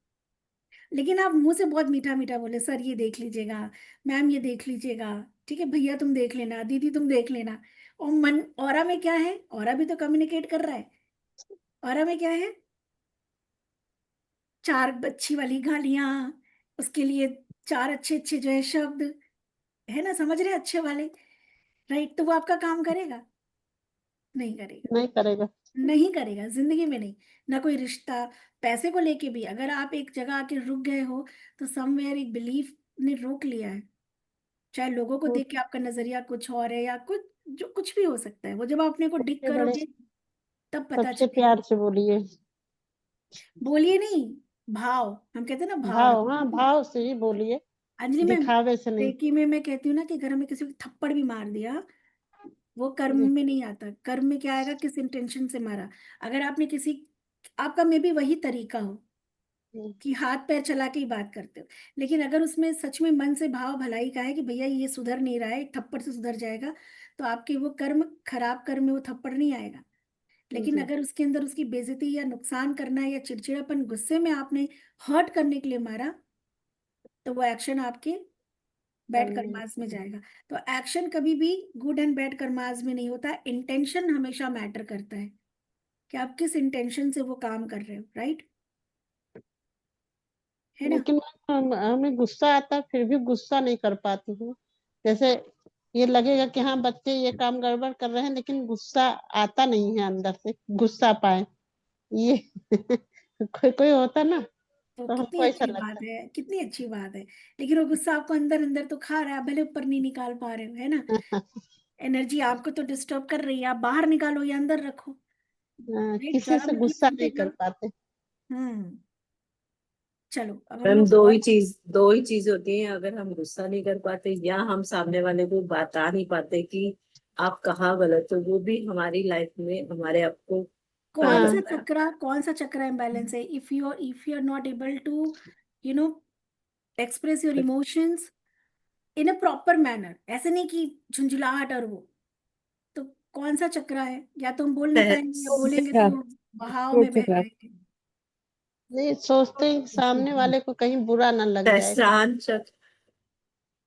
लेकिन आप मुंह से बहुत मीठा मीठा बोले, सर ये देख लीजिएगा, मैम ये देख लीजिएगा, ठीक है, भैया तुम देख लेना, दीदी तुम देख लेना। और मन, ऑरा में क्या है, ऑरा भी तो कम्युनिकेट कर रहा है। ऑरा में क्या है, 4 अच्छी वाली गालियां, उसके लिए 4 अच्छे अच्छे जो है शब्द, है ना, समझ रहे हैं, अच्छे वाले। राइट। तो वो आपका काम करेगा, नहीं करेगा। नहीं करेगा। नहीं करेगा, जिंदगी में नहीं। ना कोई रिश्ता, पैसे को लेके भी अगर आप एक जगह आके रुक गए हो, तो समवेयर एक बिलीफ ने रोक लिया है। चाहे लोगों को देख के आपका नजरिया कुछ और है, या कुछ जो कुछ भी हो सकता है, वो जब आप अपने को डिग सबसे बड़े, करोगे तब पता सबसे चलेगा। प्यार से बोलिए। बोलिए नहीं, भाव, हम कहते हैं ना भाव भाव, हाँ रखो। भाव से ही बोलिए, अंजलि मैम, दिखावे से नहीं। रेकी में मैं कहती हूँ ना कि घर में किसी को थप्पड़ भी मार दिया, वो कर्म जी। में नहीं आता। कर्म में क्या आएगा, किस इंटेंशन से मारा। अगर आपने किसी, आपका में भी वही तरीका हो, कि हाथ पैर चला के ही बात करते हो। लेकिन अगर उसमें सच में मन से भाव भलाई का है कि भैया ये सुधर नहीं रहा है, एक थप्पड़ से सुधर जाएगा, तो आपके वो कर्म, खराब कर्म में वो थप्पड़ नहीं आएगा। लेकिन जी। अगर उसके अंदर उसकी बेइज्जती या नुकसान करना है या चिड़चिड़ापन, गुस्से में आपने हर्ट करने के लिए मारा, तो वो एक्शन आपके बैड कर्मास में जाएगा। तो एक्शन कभी भी गुड एंड बैड कर्मास में नहीं होता, इंटेंशन हमेशा मैटर करता है कि आप किस इंटेंशन से वो काम कर रहे हो, राइट, है ना। लेकिन हमें गुस्सा आता है, फिर भी गुस्सा नहीं कर पाती हूँ। जैसे ये लगेगा कि हाँ बच्चे ये काम गड़बड़ कर रहे हैं, लेकिन गुस्सा आता नहीं है अंदर से, गुस्सा पाए ये कोई कोई होता ना, तो तो कितनी हमको ऐसा अच्छी बात लगता है, कितनी अच्छी बात है। लेकिन वो गुस्सा आपको अंदर अंदर तो खा रहा है, भले ऊपर नहीं निकाल पा रहे हो, है ना। है। एनर्जी आपको तो डिस्टर्ब कर रही है, आप बाहर निकालो या अंदर रखो, राइट, किसी से ज्वालामुखी गुस्सा नहीं कर फूटेगा। पाते। हम्म। चलो अब हम मैम लोग और दो ही चीज होती है, अगर हम गुस्सा नहीं कर पाते या हम सामने वाले को बता नहीं पाते कि आप कहाँ गलत हो, वो भी हमारी लाइफ में हमारे आप को खराब हाँ, रखता है। कौन सा चक्र इम्बैलेंस है, if you are not able to you know express your emotions in a proper manner, ऐसे नहीं कि झुंझुलाहट और वो, तो कौन सा चक्र है, या तो हम बोल नहीं पाएंगे या बोलेंगे तो बहाव में बह जाएंगे। नहीं सोचते हैं कि सामने वाले को कहीं बुरा ना लग जाए। सहस्त्रांश चक्र।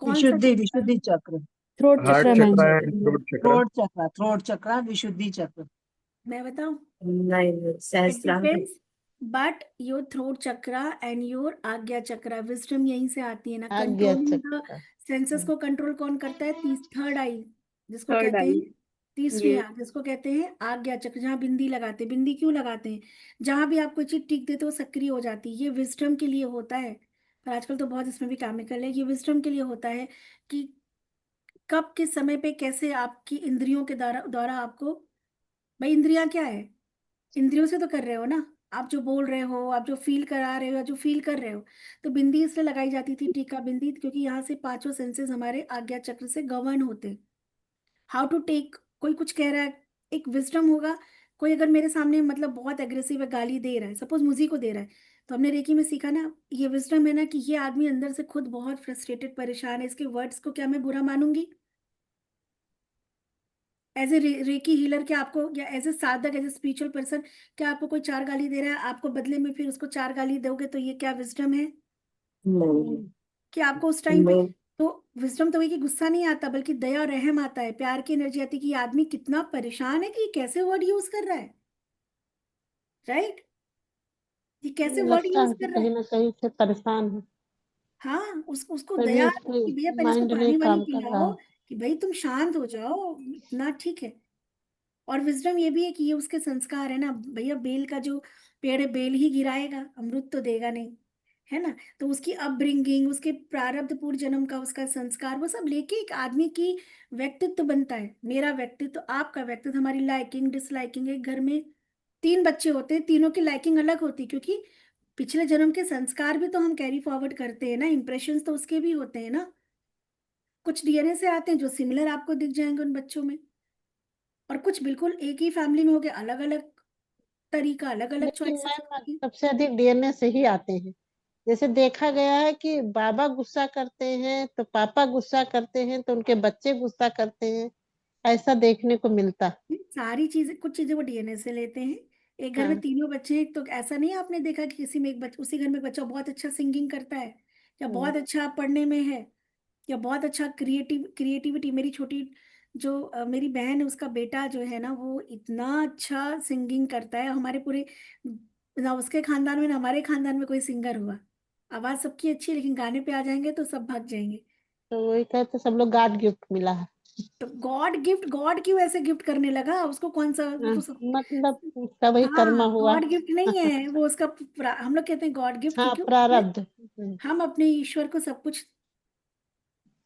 कौन सा विशुद्धि चक्र है? विशुद्धि चक्र, throat heart chakra ma'am, chakra and throat chakra. Throat chakra, विशुद्धि चक्र। मैं बताऊं, नहीं, इट सहस्त्रांश। Depends, but your throat chakra and your ajna chakra, wisdom यहीं से आती है ना। आज्ञा कंट्रोलिंग द चक्र। सेंसेस को कंट्रोल कौन करता है, थर्ड आई, जिसको थर्ड कहते आई। हैं तीसरी आंख, जिसको कहते हैं आज्ञा चक्र, जहाँ बिंदी लगाते हैं। बिंदी क्यों लगाते हैं, जहां भी आप कोई चीज टिक देते हो सक्रिय हो जाती है, ये विजडम के लिए होता है। पर आजकल तो बहुत इसमें भी केमिकल है, ये विजडम के लिए होता है कि कब किस समय पे कैसे आपकी इंद्रियों के द्वारा द्वारा आपको, भाई इंद्रियां क्या है, इंद्रियों से तो कर रहे हो ना, आप जो बोल रहे हो, आप जो फील करा रहे हो या जो फील कर रहे हो। तो बिंदी इसलिए लगाई जाती थी, टीका बिंदी, क्योंकि यहाँ से पांचों सेंसेस हमारे आज्ञा चक्र से गवर्न होते। हाउ टू टेक, कोई कुछ कह रहा है, एक विजडम होगा। कोई अगर मेरे सामने मतलब बहुत एग्रेसिव है, गाली दे रहा है, सपोज मुझी को दे रहा है, तो हमने रेकी में सीखा ना, ये विजडम है ना कि ये आदमी अंदर से खुद बहुत फ्रस्ट्रेटेड परेशान है, इसके वर्ड्स को क्या मैं बुरा मानूंगी। एज ए रेकी हीलर क्या आपको, या एज ए साधक, एज ए स्पिरिचुअल पर्सन, क्या आपको कोई चार गाली दे रहा है, आपको बदले में फिर उसको चार गाली दोगे, तो ये क्या विजडम है नहीं। कि आपको उस टाइम पे। नहीं। तो विजडम तो वही कि गुस्सा नहीं आता, बल्कि दया और रहम आता है, प्यार की एनर्जी आती है कि ये आदमी कितना परेशान है कि ये कैसे वर्ड यूज कर रहा है, राइट, ये कैसे वर्ड लगता यूज है कि कर रहा कहीं है। ना कहीं से परेशान है, हाँ, उसको तभी दया उसके कि भैया पहले इसको माइंड नहीं पानी वानी काम कर रहा पिलाओ, है। कि भाई तुम शांत हो जाओ, इतना ठीक है। और विजडम ये भी है कि ये उसके संस्कार है ना भैया, बेल का जो पेड़ है, बेल ही गिराएगा, अमृत तो देगा नहीं, है ना। तो उसकी अपब्रिंगिंग, उसके प्रारब्ध पूर्व जन्म का उसका संस्कार, वो सब लेके एक आदमी की व्यक्तित्व बनता है। मेरा व्यक्तित्व, आपका व्यक्तित्व, हमारी लाइकिंग डिसलाइकिंग। एक घर में तीन बच्चे होते हैं, तीनों की लाइकिंग अलग होती है, क्योंकि पिछले जन्म के संस्कार भी तो हम कैरी फॉरवर्ड करते हैं ना, इंप्रेशंस तो उसके भी होते हैं ना। कुछ डीएनए से आते हैं जो सिमिलर आपको दिख जाएंगे उन बच्चों में, और कुछ बिल्कुल एक ही फैमिली में हो गए, अलग अलग तरीका, अलग अलग लेकिन चॉइसेस मैम होती सबसे अधिक डीएनए से ही आते हैं। जैसे देखा गया है कि बाबा गुस्सा करते हैं तो पापा गुस्सा करते हैं तो उनके बच्चे गुस्सा करते हैं, ऐसा देखने को मिलता। है। सारी चीजें, कुछ चीजें वो डीएनए से लेते हैं। एक घर में हाँ। तीनों बच्चे हैं, तो ऐसा नहीं है आपने देखा कि किसी में एक बच्चा, उसी घर में एक बच्चा बहुत अच्छा सिंगिंग करता है, या बहुत अच्छा पढ़ने में है, या बहुत अच्छा क्रिएटिविटी। मेरी छोटी जो मेरी बहन है, उसका बेटा जो है ना, वो इतना अच्छा सिंगिंग करता है। हमारे पूरे, ना उसके खानदान में ना हमारे खानदान में कोई सिंगर हुआ। आवाज सबकी अच्छी है, लेकिन गाने पे आ जाएंगे तो सब भाग जाएंगे। तो वही कहते सब लोग गॉड गिफ्ट मिला है। तो गॉड गिफ्ट, गॉड क्यों ऐसे गिफ्ट करने लगा उसको, कौन सा, वो हाँ, तो सब। मतलब उसका वही कर्मा हाँ, हुआ। गॉड गिफ्ट नहीं है वो, उसका हम लोग कहते हैं गॉड गिफ्ट, हाँ, क्योंकि प्रारब्ध। हम अपने ईश्वर को सब कुछ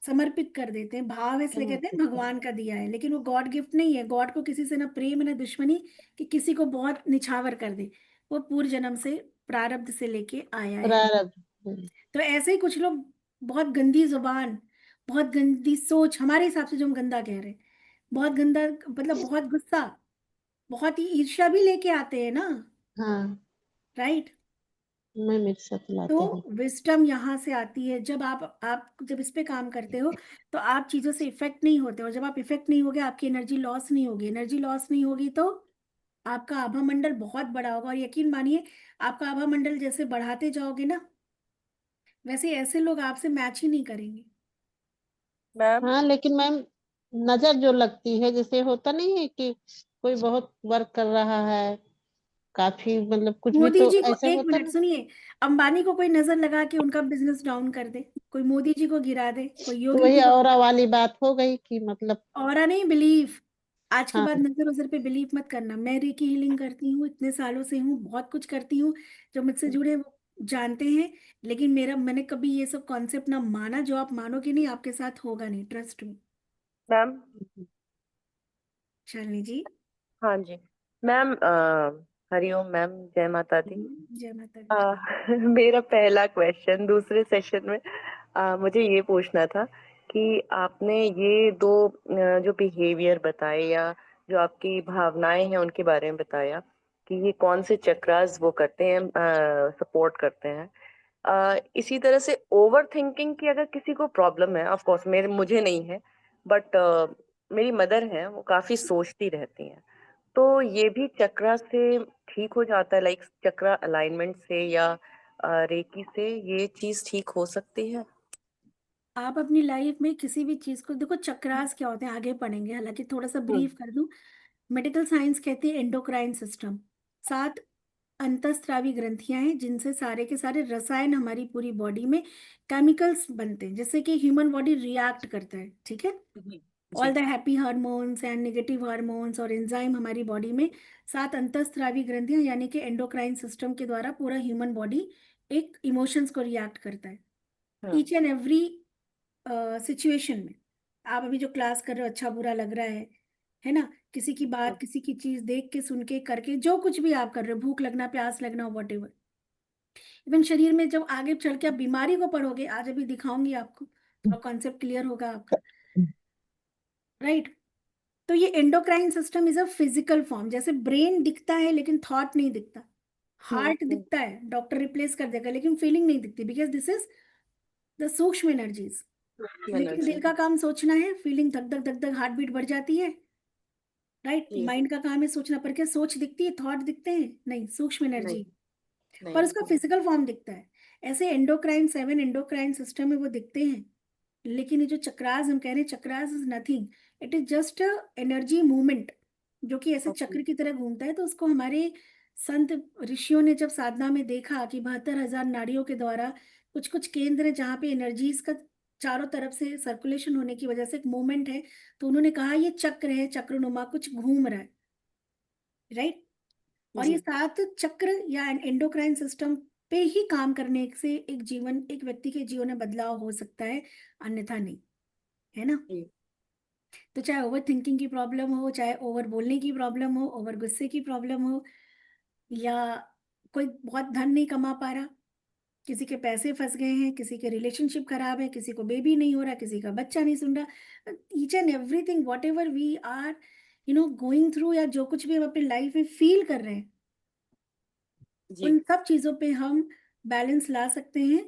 समर्पित कर देते हैं, भाव है, इसलिए कहते हैं भगवान का दिया है। लेकिन वो गॉड गिफ्ट नहीं है। गॉड को किसी से ना प्रेम है ना दुश्मनी, कि किसी को बहुत निछावर कर दे। वो पूर्व जन्म से प्रारब्ध से लेके आया है। प्रारब्ध। तो ऐसे ही कुछ लोग बहुत गंदी जुबान, बहुत गंदी सोच, हमारे हिसाब से जो हम गंदा कह रहे हैं, बहुत गंदा, मतलब बहुत गुस्सा, बहुत ही ईर्ष्या भी लेके आते हैं ना, हाँ। राइट। मैं मिक्सर चलाती तो हूँ। विजडम यहाँ से आती है। जब आप जब इस पे काम करते हो तो आप चीजों से इफेक्ट नहीं होते, और जब आप इफेक्ट नहीं होगे आपकी एनर्जी लॉस नहीं होगी। एनर्जी लॉस नहीं होगी तो आपका आभा मंडल बहुत बड़ा होगा, और यकीन मानिए आपका आभा मंडल जैसे बढ़ाते जाओगे ना, वैसे ऐसे लोग आपसे मैच ही नहीं करेंगे। मैम हाँ लेकिन मैम, नजर जो लगती है, जैसे होता नहीं है कि कोई बहुत वर्क कर रहा है, काफी मतलब कुछ भी मोदी तो जी को, ऐसे एक होता मिनट ना। सुनिए, अंबानी को कोई नजर लगा के उनका बिजनेस डाउन कर दे, कोई मोदी जी को गिरा दे, कोई तो योगी वही जी को ऑरा गिरा वाली बात हो गई कि मतलब। दे। और नहीं, बिलीव, आज के हाँ बाद नजर उजर पे बिलीव मत करना। मैं रेकी हीलिंग करती हूँ, इतने सालों से हूँ, बहुत कुछ करती हूँ, जो मुझसे जुड़े हैं वो जानते हैं। लेकिन मैंने कभी ये सब कॉन्सेप्ट ना माना, जो आप मानोगे नहीं, आपके साथ होगा नहीं, ट्रस्ट मी। मैम शालिनी जी। हाँ जी मैम, हरिओम मैम, जय माता दी। जय माता दी। अ, मेरा पहला क्वेश्चन दूसरे सेशन में मुझे ये पूछना था कि आपने ये दो जो बिहेवियर बताए या जो आपकी भावनाएं हैं उनके बारे में बताया कि ये कौन से चक्रास वो करते हैं, सपोर्ट करते हैं। इसी तरह से ओवर थिंकिंग की अगर किसी को प्रॉब्लम है, ऑफ कोर्स मुझे नहीं है, बट मेरी मदर है, वो काफी सोचती रहती हैं, तो ये भी चक्रा से ठीक हो जाता है, लाइक चक्रा अलाइनमेंट से या रेकी से ये चीज ठीक हो सकती है? आप अपनी लाइफ में किसी भी चीज को देखो, चक्रास क्या होते हैं आगे पढ़ेंगे, हालांकि थोड़ा सा हम्म। ब्रीफ कर दूं। मेडिकल साइंस कहती है एंडोक्राइन सिस्टम, 7 अंतस्रावी ग्रंथियां हैं जिनसे सारे के सारे रसायन हमारी पूरी बॉडी में केमिकल्स बनते हैं, जिससे कि ह्यूमन बॉडी रिएक्ट करता है, ठीक है। जी ऑल जी। The happy hormones and negative hormones और एंजाइम हमारी बॉडी में 7 अंतस्रावी ग्रंथियां यानी कि एंडोक्राइन सिस्टम के द्वारा पूरा ह्यूमन बॉडी एक इमोशंस को रिएक्ट करता है। हम्म। ईच एंड एवरी सिचुएशन में, आप अभी जो क्लास कर रहे हो अच्छा बुरा लग रहा है ना, किसी की बात, किसी की चीज देख के, सुन के, करके, जो कुछ भी आप कर रहे हो, भूख लगना, प्यास लगना, वट एवर, इवन शरीर में जब आगे चल के आप बीमारी को पढ़ोगे, आज अभी दिखाऊंगी आपको, तो कॉन्सेप्ट क्लियर होगा आपका, राइट। तो ये endocrine system is a physical form, जैसे ब्रेन दिखता है लेकिन थॉट नहीं दिखता, हार्ट दिखता है, डॉक्टर रिप्लेस कर देगा, लेकिन फीलिंग नहीं दिखती, बिकॉज दिस इज द सूक्ष्म एनर्जीज। लेकिन एनर्जी। दिल का काम सोचना है, फीलिंग, धक धक धक धक, हार्ट बीट बढ़ जाती है, राइट। जी। माइंड का काम है सोचना, पर क्या सोच दिखती है, थॉट दिखते हैं? नहीं, सूक्ष्म नहीं एनर्जी, पर नहीं। उसका फिजिकल फॉर्म दिखता है। ऐसे एंडोक्राइन, 7 एंडोक्राइन सिस्टम है, वो दिखते हैं। लेकिन ये जो चक्रास हम कह रहे हैं, chakras is nothing, it is just energy movement, जो कि ऐसे ओके। चक्र की तरह घूमता है। तो उसको हमारे संत ऋषियों ने जब साधना में देखा कि 72,000 नाड़ियों के द्वारा कुछ कुछ केंद्र है जहाँ पे एनर्जीज का चारों तरफ से सर्कुलेशन होने की वजह से एक मूवमेंट है, तो उन्होंने कहा ये चक्र है, चक्रनुमा कुछ घूम रहा है, राइट। और ये जी 7 चक्र या एंडोक्राइन सिस्टम पे ही काम करने से एक व्यक्ति के जीवन में बदलाव हो सकता है, अन्यथा नहीं, है ना। जी। तो चाहे ओवर थिंकिंग की प्रॉब्लम हो, चाहे ओवर बोलने की प्रॉब्लम हो, ओवर गुस्से की प्रॉब्लम हो, या कोई बहुत धन नहीं कमा पा रहा, किसी के पैसे फंस गए हैं, किसी के रिलेशनशिप खराब है, किसी को बेबी नहीं हो रहा, किसी का बच्चा नहीं सुन रहा, each and everything whatever we are going through, या जो कुछ भी हम अपनी लाइफ में फील कर रहे हैं, जी। उन सब चीजों पे हम बैलेंस ला सकते हैं,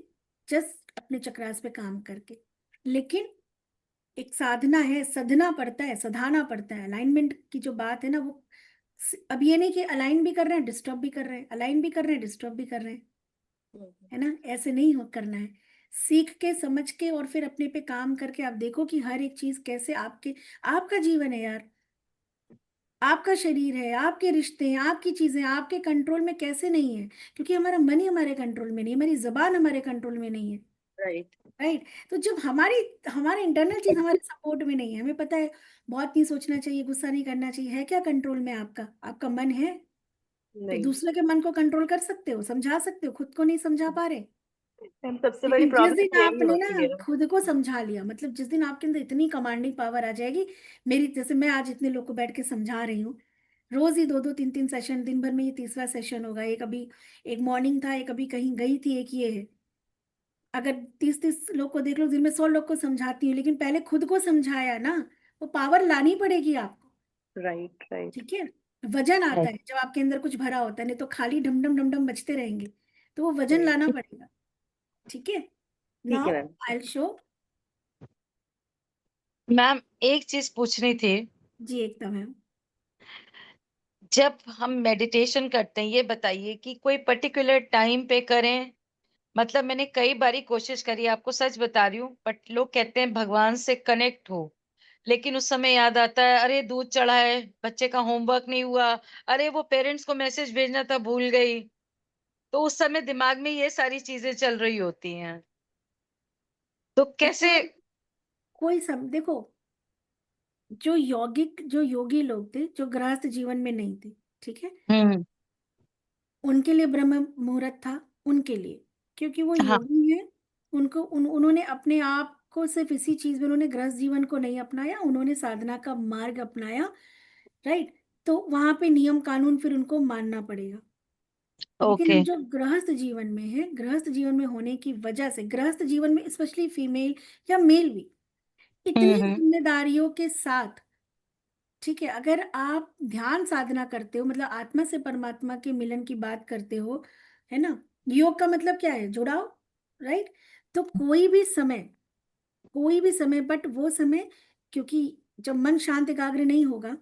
जस्ट अपने चक्रास पे काम करके। लेकिन एक साधना है, सधना पड़ता है, सधाना पड़ता है। अलाइनमेंट की जो बात है ना, वो अब ये नहीं कि अलाइन भी कर रहे हैं डिस्टर्ब भी कर रहे हैं, अलाइन भी कर रहे हैं डिस्टर्ब भी कर रहे हैं, है ना, ऐसे नहीं हो करना है। सीख के, समझ के, और फिर अपने पे काम करके आप देखो कि हर एक चीज कैसे आपका जीवन है यार, आपका शरीर है, आपके रिश्ते हैं, आपकी चीजें आपके कंट्रोल में कैसे नहीं है, क्योंकि हमारा मन ही हमारे कंट्रोल में नहीं, हमारी जबान हमारे कंट्रोल में नहीं है, राइट। राइट। तो जब हमारे इंटरनल चीज हमारे सपोर्ट में नहीं है, हमें पता है बहुत नहीं सोचना चाहिए, गुस्सा नहीं करना चाहिए, है क्या कंट्रोल में आपका मन है, तो नहीं दूसरे के मन को कंट्रोल कर सकते हो, समझा सकते हो, खुद को नहीं समझा पा रहे। मैम, सबसे बड़ी लेकिन जिस दिन प्रॉब्लम यही आपने होती ना है। खुद को समझा लिया, मतलब जिस दिन आपके अंदर इतनी कमांडिंग पावर आ जाएगी, मेरी जैसे मैं आज इतने लोग को बैठ के समझा रही हूँ, रोज ही 2 2 3 3 सेशन, दिन भर में ये तीसरा सेशन होगा, एक अभी एक मॉर्निंग था, एक अभी कहीं गई थी, एक ये है। अगर 30 लोग को देख लो, दिन में 100 लोग को समझाती हूँ, लेकिन पहले खुद को समझाया ना, वो पावर लानी पड़ेगी आपको, राइट राइट। ठीक है। वजन आता है जब आपके अंदर कुछ भरा होता है, नहीं तो खाली ढम ढम ढम ढम बजते रहेंगे। तो वो वजन लाना ठीक पड़ेगा, ठीक है। ठीक है now ma'am. I will show. Ma'am एक चीज पूछनी थी, जी एकदम है। जब हम मेडिटेशन करते हैं ये बताइए कि कोई पर्टिकुलर टाइम पे करें? मतलब मैंने कई बारी कोशिश करी, आपको सच बता रही हूँ, बट लोग कहते हैं भगवान से कनेक्ट हो, लेकिन उस समय याद आता है अरे दूध चढ़ा है, बच्चे का होमवर्क नहीं हुआ, अरे वो पेरेंट्स को मैसेज भेजना था भूल गई, तो उस समय दिमाग में ये सारी चीजें चल रही होती हैं, तो कैसे? देखो कोई सब देखो, जो योगी लोग थे, जो गृहस्थ जीवन में नहीं थे, ठीक है, हम्म। उनके लिए ब्रह्म मुहूर्त था, उनके लिए, क्योंकि वो हाँ। योगी हैं। उन्होंने अपने आप को सिर्फ इसी चीज में, उन्होंने गृहस्थ जीवन को नहीं अपनाया, उन्होंने साधना का मार्ग अपनाया, राइट। तो वहां पे नियम कानून फिर उनको मानना पड़ेगा। लेकिन ओके। हम जो गृहस्थ जीवन में है, गृहस्थ जीवन में होने की वजह से, गृहस्थ जीवन में स्पेशली फीमेल या मेल भी इतनी हम्म। जिम्मेदारियों के साथ, ठीक है, अगर आप ध्यान साधना करते हो, मतलब आत्मा से परमात्मा के मिलन की बात करते हो, है ना, योग का मतलब क्या है, जुड़ाव, राइट। तो कोई भी समय, बट वो समय, क्योंकि जब मन शांत एकाग्र नहीं होगा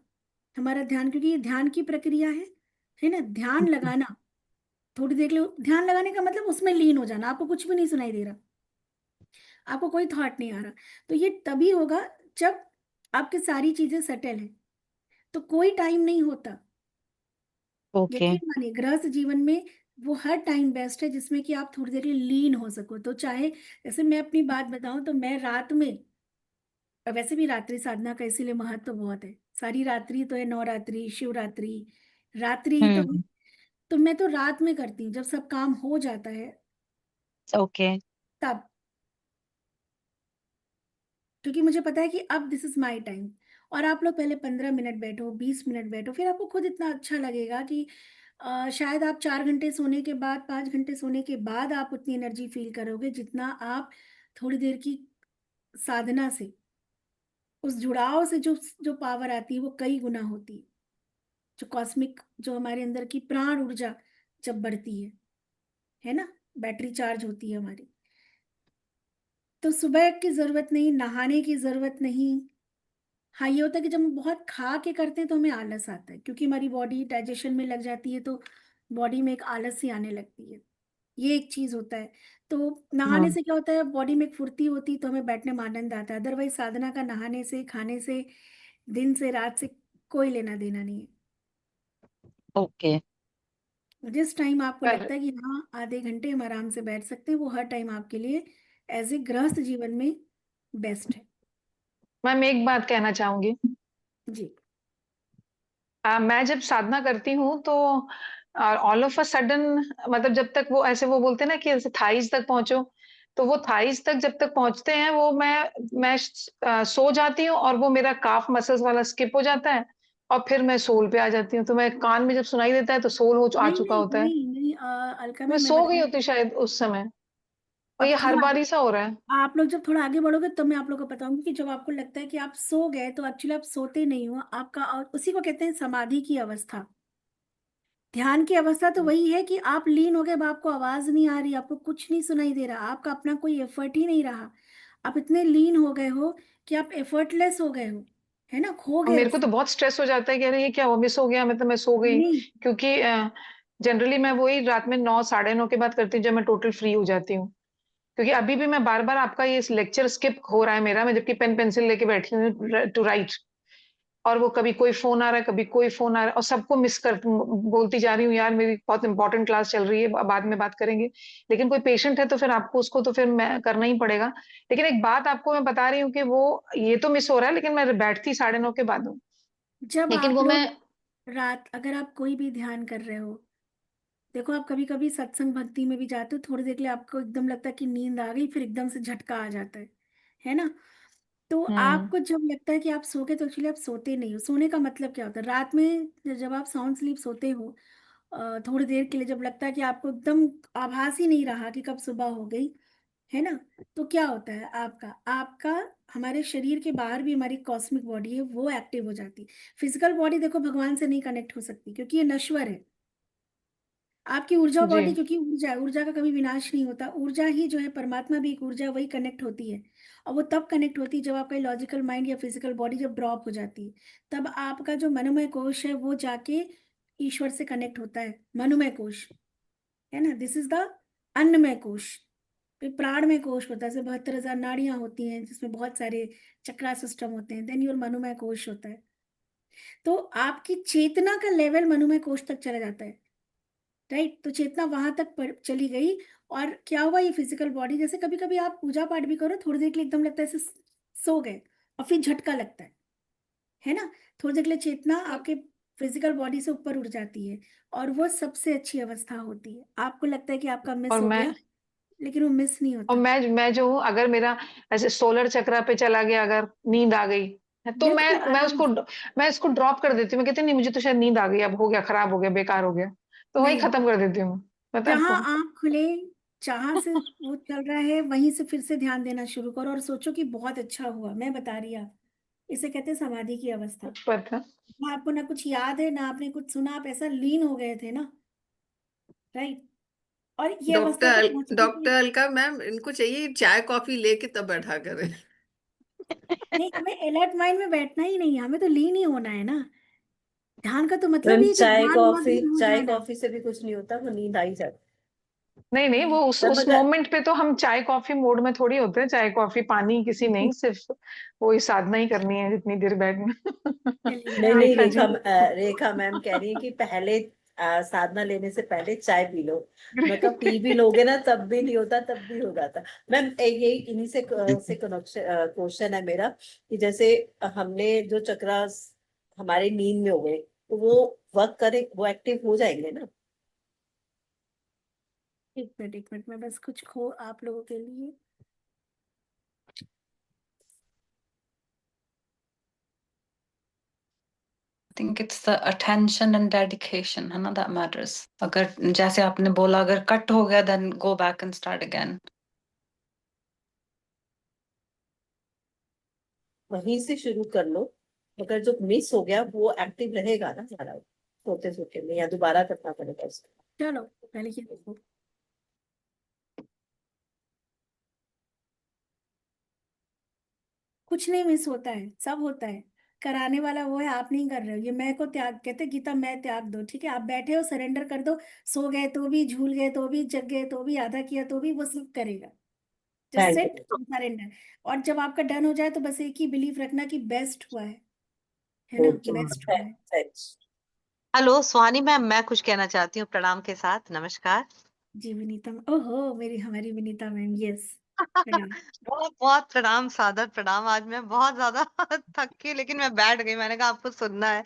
हमारा ध्यान, क्योंकि ये ध्यान की प्रक्रिया है ना, ध्यान लगाना, थोड़ी देर के लिए ध्यान लगाने का मतलब उसमें लीन हो जाना, आपको कुछ भी नहीं सुनाई दे रहा, आपको कोई थॉट नहीं आ रहा, तो ये तभी होगा जब आपकी सारी चीजें सेटल है। तो कोई टाइम नहीं होता, ओके। यकीन मानिए, गृहस्थ जीवन में वो हर टाइम बेस्ट है जिसमें कि आप थोड़ी देर के लिए लीन हो सको। तो चाहे, जैसे मैं अपनी बात बताऊं तो मैं रात में, वैसे भी रात्रि साधना का इसीलिए महत्व बहुत है, सारी रात्रि तो है, नवरात्रि, शिवरात्रि, रात्रि ही तो है। हम्म। तो मैं तो रात में करती हूँ, जब सब काम हो जाता है ओके। तब, क्योंकि मुझे पता है कि अब दिस इज माय टाइम। और आप लोग पहले 15 मिनट बैठो, 20 मिनट बैठो, फिर आपको खुद इतना अच्छा लगेगा कि शायद आप 4 घंटे सोने के बाद, 5 घंटे सोने के बाद आप उतनी एनर्जी फील करोगे जितना आप थोड़ी देर की साधना से, उस जुड़ाव से जो जो पावर आती है वो कई गुना होती है, जो कॉस्मिक, जो हमारे अंदर की प्राण ऊर्जा जब बढ़ती है ना, बैटरी चार्ज होती है हमारी। तो सुबह की जरूरत नहीं, नहाने की जरूरत नहीं। हाँ ये होता है कि जब हम बहुत खा के करते हैं तो हमें आलस आता है, क्योंकि हमारी बॉडी डाइजेशन में लग जाती है, तो बॉडी में एक आलस सी आने लगती है, ये एक चीज होता है। तो नहाने हाँ। से क्या होता है, बॉडी में एक फुर्ती होती है, तो हमें बैठने में आनंद आता है। अदरवाइज साधना का नहाने से, खाने से, दिन से, रात से कोई लेना देना नहीं है। ओके। जिस टाइम आपको पर लगता है कि हाँ आधे घंटे हम आराम से बैठ सकते हैं, वो हर टाइम आपके लिए एज ए गृहस्थ जीवन में बेस्ट है। मैम एक बात कहना चाहूंगी। जी। मैं जब साधना करती हूँ तो ऑल ऑफ अ सडन, मतलब जब तक वो ऐसे वो बोलते हैं ना कि ऐसे थाइज तक पहुंचो, तो वो थाइज तक जब तक पहुंचते हैं वो मैं सो जाती हूँ, और वो मेरा काफ मसल्स वाला स्किप हो जाता है, और फिर मैं सोल पे आ जाती हूँ। तो मैं कान में जब सुनाई देता है तो सोल हो आ नहीं चुका नहीं होता है। नहीं नहीं, अलका मैं मैम मैं सो गई बताऊँ, होती शायद उस समय, और अब ये हर थोड़ा बार ही सा हो रहा है। आप लोग जब थोड़ा आगे बढ़ोगे तो मैं आप लोग को बताऊंगी कि जब आपको लगता है कि आप सो गए, तो एक्चुअली आप सोते नहीं हो, आपका, और उसी को कहते हैं समाधि की अवस्था। ध्यान की अवस्था तो वही है कि आप लीन हो गए, अब आपको आवाज नहीं आ रही, आपको कुछ नहीं सुनाई दे रहा, आपका अपना कोई एफर्ट ही नहीं रहा, आप इतने लीन हो गए हो कि आप एफर्टलेस हो गए हो, है ना, खो और गए मेरे को तो उसमें। बहुत स्ट्रेस हो जाता है कि अरे ये क्या हुआ, मिस हो गया, मतलब मैं सो गई। नहीं क्योंकि जनरली मैं वही रात में 9 9:30 के बाद करती हूँ जब मैं टोटल फ्री हो जाती हूँ। क्योंकि अभी भी मैं बार बार आपका ये लेक्चर स्किप हो रहा है मेरा, मैं जबकि पेन पेंसिल लेके बैठी हूँ टू राइट, और वो कभी कोई फोन आ रहा है, कभी कोई फोन आ रहा है, और सबको मिस कर बोलती जा रही हूँ यार मेरी बहुत इंपॉर्टेंट क्लास चल रही है, बाद में बात करेंगे। लेकिन कोई पेशेंट है तो फिर आपको उसको तो फिर मैं करना ही पड़ेगा। लेकिन एक बात आपको मैं बता रही हूँ कि वो ये तो मिस हो रहा है, लेकिन मैं बैठती 9:30 के बाद हूँ। जब लेकिन आप वो मैं लोग रात, अगर आप कोई भी ध्यान कर रहे हो, देखो आप कभी कभी सत्संग भक्ति में भी जाते हो, थोड़ी देर के लिए आपको एकदम लगता है कि नींद आ गई, फिर एकदम से झटका आ जाता है ना। तो हम्म। आपको जब लगता है कि आप सो गए, तो एक्चुअली आप सोते नहीं हो। सोने का मतलब क्या होता है, रात में जब आप साउंड स्लीप सोते हो, थोड़ी देर के लिए जब लगता है कि आपको एकदम आभास ही नहीं रहा कि कब सुबह हो गई, है ना, तो क्या होता है, आपका आपका हमारे शरीर के बाहर भी हमारी कॉस्मिक बॉडी है, वो एक्टिव हो जाती है। फिजिकल बॉडी देखो भगवान से नहीं कनेक्ट हो सकती, क्योंकि ये नश्वर है। आपकी ऊर्जा जी बॉडी, क्योंकि ऊर्जा का कभी विनाश नहीं होता। ऊर्जा ही जो है, परमात्मा भी एक ऊर्जा, वही कनेक्ट होती है। और वो तब कनेक्ट होती है जब आपका लॉजिकल माइंड या फिजिकल बॉडी जब ड्रॉप हो जाती है, तब आपका जो मनोमय कोश है वो जाके ईश्वर से कनेक्ट होता है। मनोमय कोश है ना, दिस इज द अन्नमय कोश। फिर प्राणमय कोश होता है, जैसे 72,000 नाड़ियां होती हैं जिसमें बहुत सारे चक्रा सिस्टम होते हैं, देन योर मनोमय कोश होता है। तो आपकी चेतना का लेवल मनोमय कोश तक चला जाता है, राइट। तो चेतना वहां तक चली गई, और क्या हुआ, ये फिजिकल बॉडी, जैसे कभी कभी आप पूजा पाठ भी करो, थोड़ी देर के लिए एकदम लगता है जैसे सो गए, और फिर झटका लगता है ना। थोड़ी देर के लिए चेतना आपके फिजिकल बॉडी से ऊपर उठ जाती है, और वो सबसे अच्छी अवस्था होती है। आपको लगता है कि आपका मिस और हो मैं गया, लेकिन वो मिस नहीं और होता। मैं जो हूँ, अगर मेरा ऐसे सोलर चक्रा पे चला गया, अगर नींद आ गई तो बिल्कुल आराम से। मैं उसको ड्रॉप कर देती हूँ। मैं कहती नहीं, मुझे तो शायद नींद आ गई, अब हो गया, खराब हो गया, बेकार हो गया, तो वही नहीं, खत्म कर देती हूँ। पता है जहां आपको? आंख खुले, जहां से वो चल रहा है, वहीं से फिर से ध्यान देना शुरू करो, और सोचो कि बहुत अच्छा हुआ, मैं बता रही आप, इसे कहते हैं समाधि की अवस्था। पता ना आपको ना कुछ याद है, ना आपने कुछ सुना, आप ऐसा लीन हो गए थे ना, राइट। और ये अवस्था तक पहुंचने के डॉक्टर लिए, अलका मैम, इनको चाहिए चाय कॉफी लेके तब बैठा करें। नहीं, हमें अलर्ट माइंड में बैठना ही नहीं है, हमें तो लीन ही होना है ना। ध्यान का तो मतलब मैम ही है कि ध्यान मग्न हो चाय जाना। कॉफी से भी कुछ नहीं होता, वो नींद आ ही जाती नहीं नहीं, वो है। उस मगर मोमेंट पे तो हम चाय कॉफी मोड में थोड़ी होते हैं। चाय कॉफी पानी किसी नहीं, सिर्फ वही साधना ही करनी है जितनी देर बैठना। चलिए नहीं नहीं, आप रेखा जी। रेखा मैम कह रही है कि पहले साधना लेने से पहले चाय पी लो। मैं कहा पी भी लोगे ना तब भी नहीं होता, तब भी हो जाता। मैम यही इन्हीं से क्वेश्चन है मेरा, कि जैसे हमने जो चक्रा हमारे नींद में हो गए, तो वो वर्क करे, वो एक्टिव हो जाएंगे ना? एक मिनट, एक मिनट, मैं बस कुछ खो आप लोगों के लिए। Think it's the attention and dedication, है ना, दैट मैटर्स। अगर जैसे आपने बोला, अगर कट हो गया, then go back and start again. वहीं से शुरू कर लो, मगर जो मिस हो गया वो एक्टिव रहेगा ना हमारा, सोते सोते में, या दोबारा करना पड़ेगा उसको? चलो पहले ये देखो, कुछ नहीं मिस होता है, सब होता है। कराने वाला वो है, आप नहीं कर रहे हो। ये मैं को त्याग कहते, गीता मैं त्याग दो, ठीक है। आप बैठे हो, सरेंडर कर दो। सो गए तो भी, झूल गए तो भी, जग गए तो भी, आधा किया तो भी, वो सब करेगा। Just thank set surrender. और जब आपका डन हो जाए तो बस एक ही बिलीफ रखना कि बेस्ट हुआ है यू। ना, ओके, बेस्ट हुआ है। थैंक्स। हेलो सुहानी मैम, मैं कुछ कहना चाहती हूँ प्रणाम के साथ। नमस्कार। जी विनीता, ओहो, मेरी हमारी विनीता मैम, यस। प्रणाम। बहुत बहुत प्रणाम, सादर प्रणाम। आज मैं बहुत ज्यादा थक के, लेकिन मैं बैठ गई, मैंने कहा आपको सुनना है।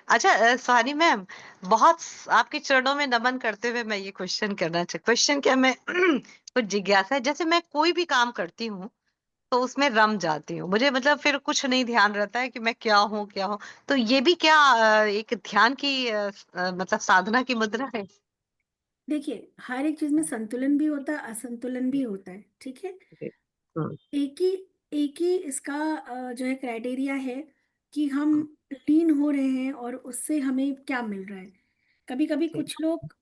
अच्छा सुहानी मैम, बहुत आपके चरणों में नमन करते हुए मैं ये क्वेश्चन करना चाहती, क्वेश्चन क्या, मैं कुछ जिज्ञासा है। जैसे मैं कोई भी काम करती हूँ तो उसमें रम जाती हूँ, मुझे मतलब फिर कुछ नहीं ध्यान रहता है कि मैं क्या हूँ क्या हूँ। तो ये भी क्या एक ध्यान की मतलब साधना की मुद्रा है? देखिए, हर एक चीज में संतुलन भी होता है, असंतुलन भी होता है, ठीक है। हम्म, एक ही एक ही इसका जो है क्राइटेरिया है कि हम लीन हो रहे हैं और उससे हमें क्या मिल रहा है। कभी कभी ठीक। कुछ लोग,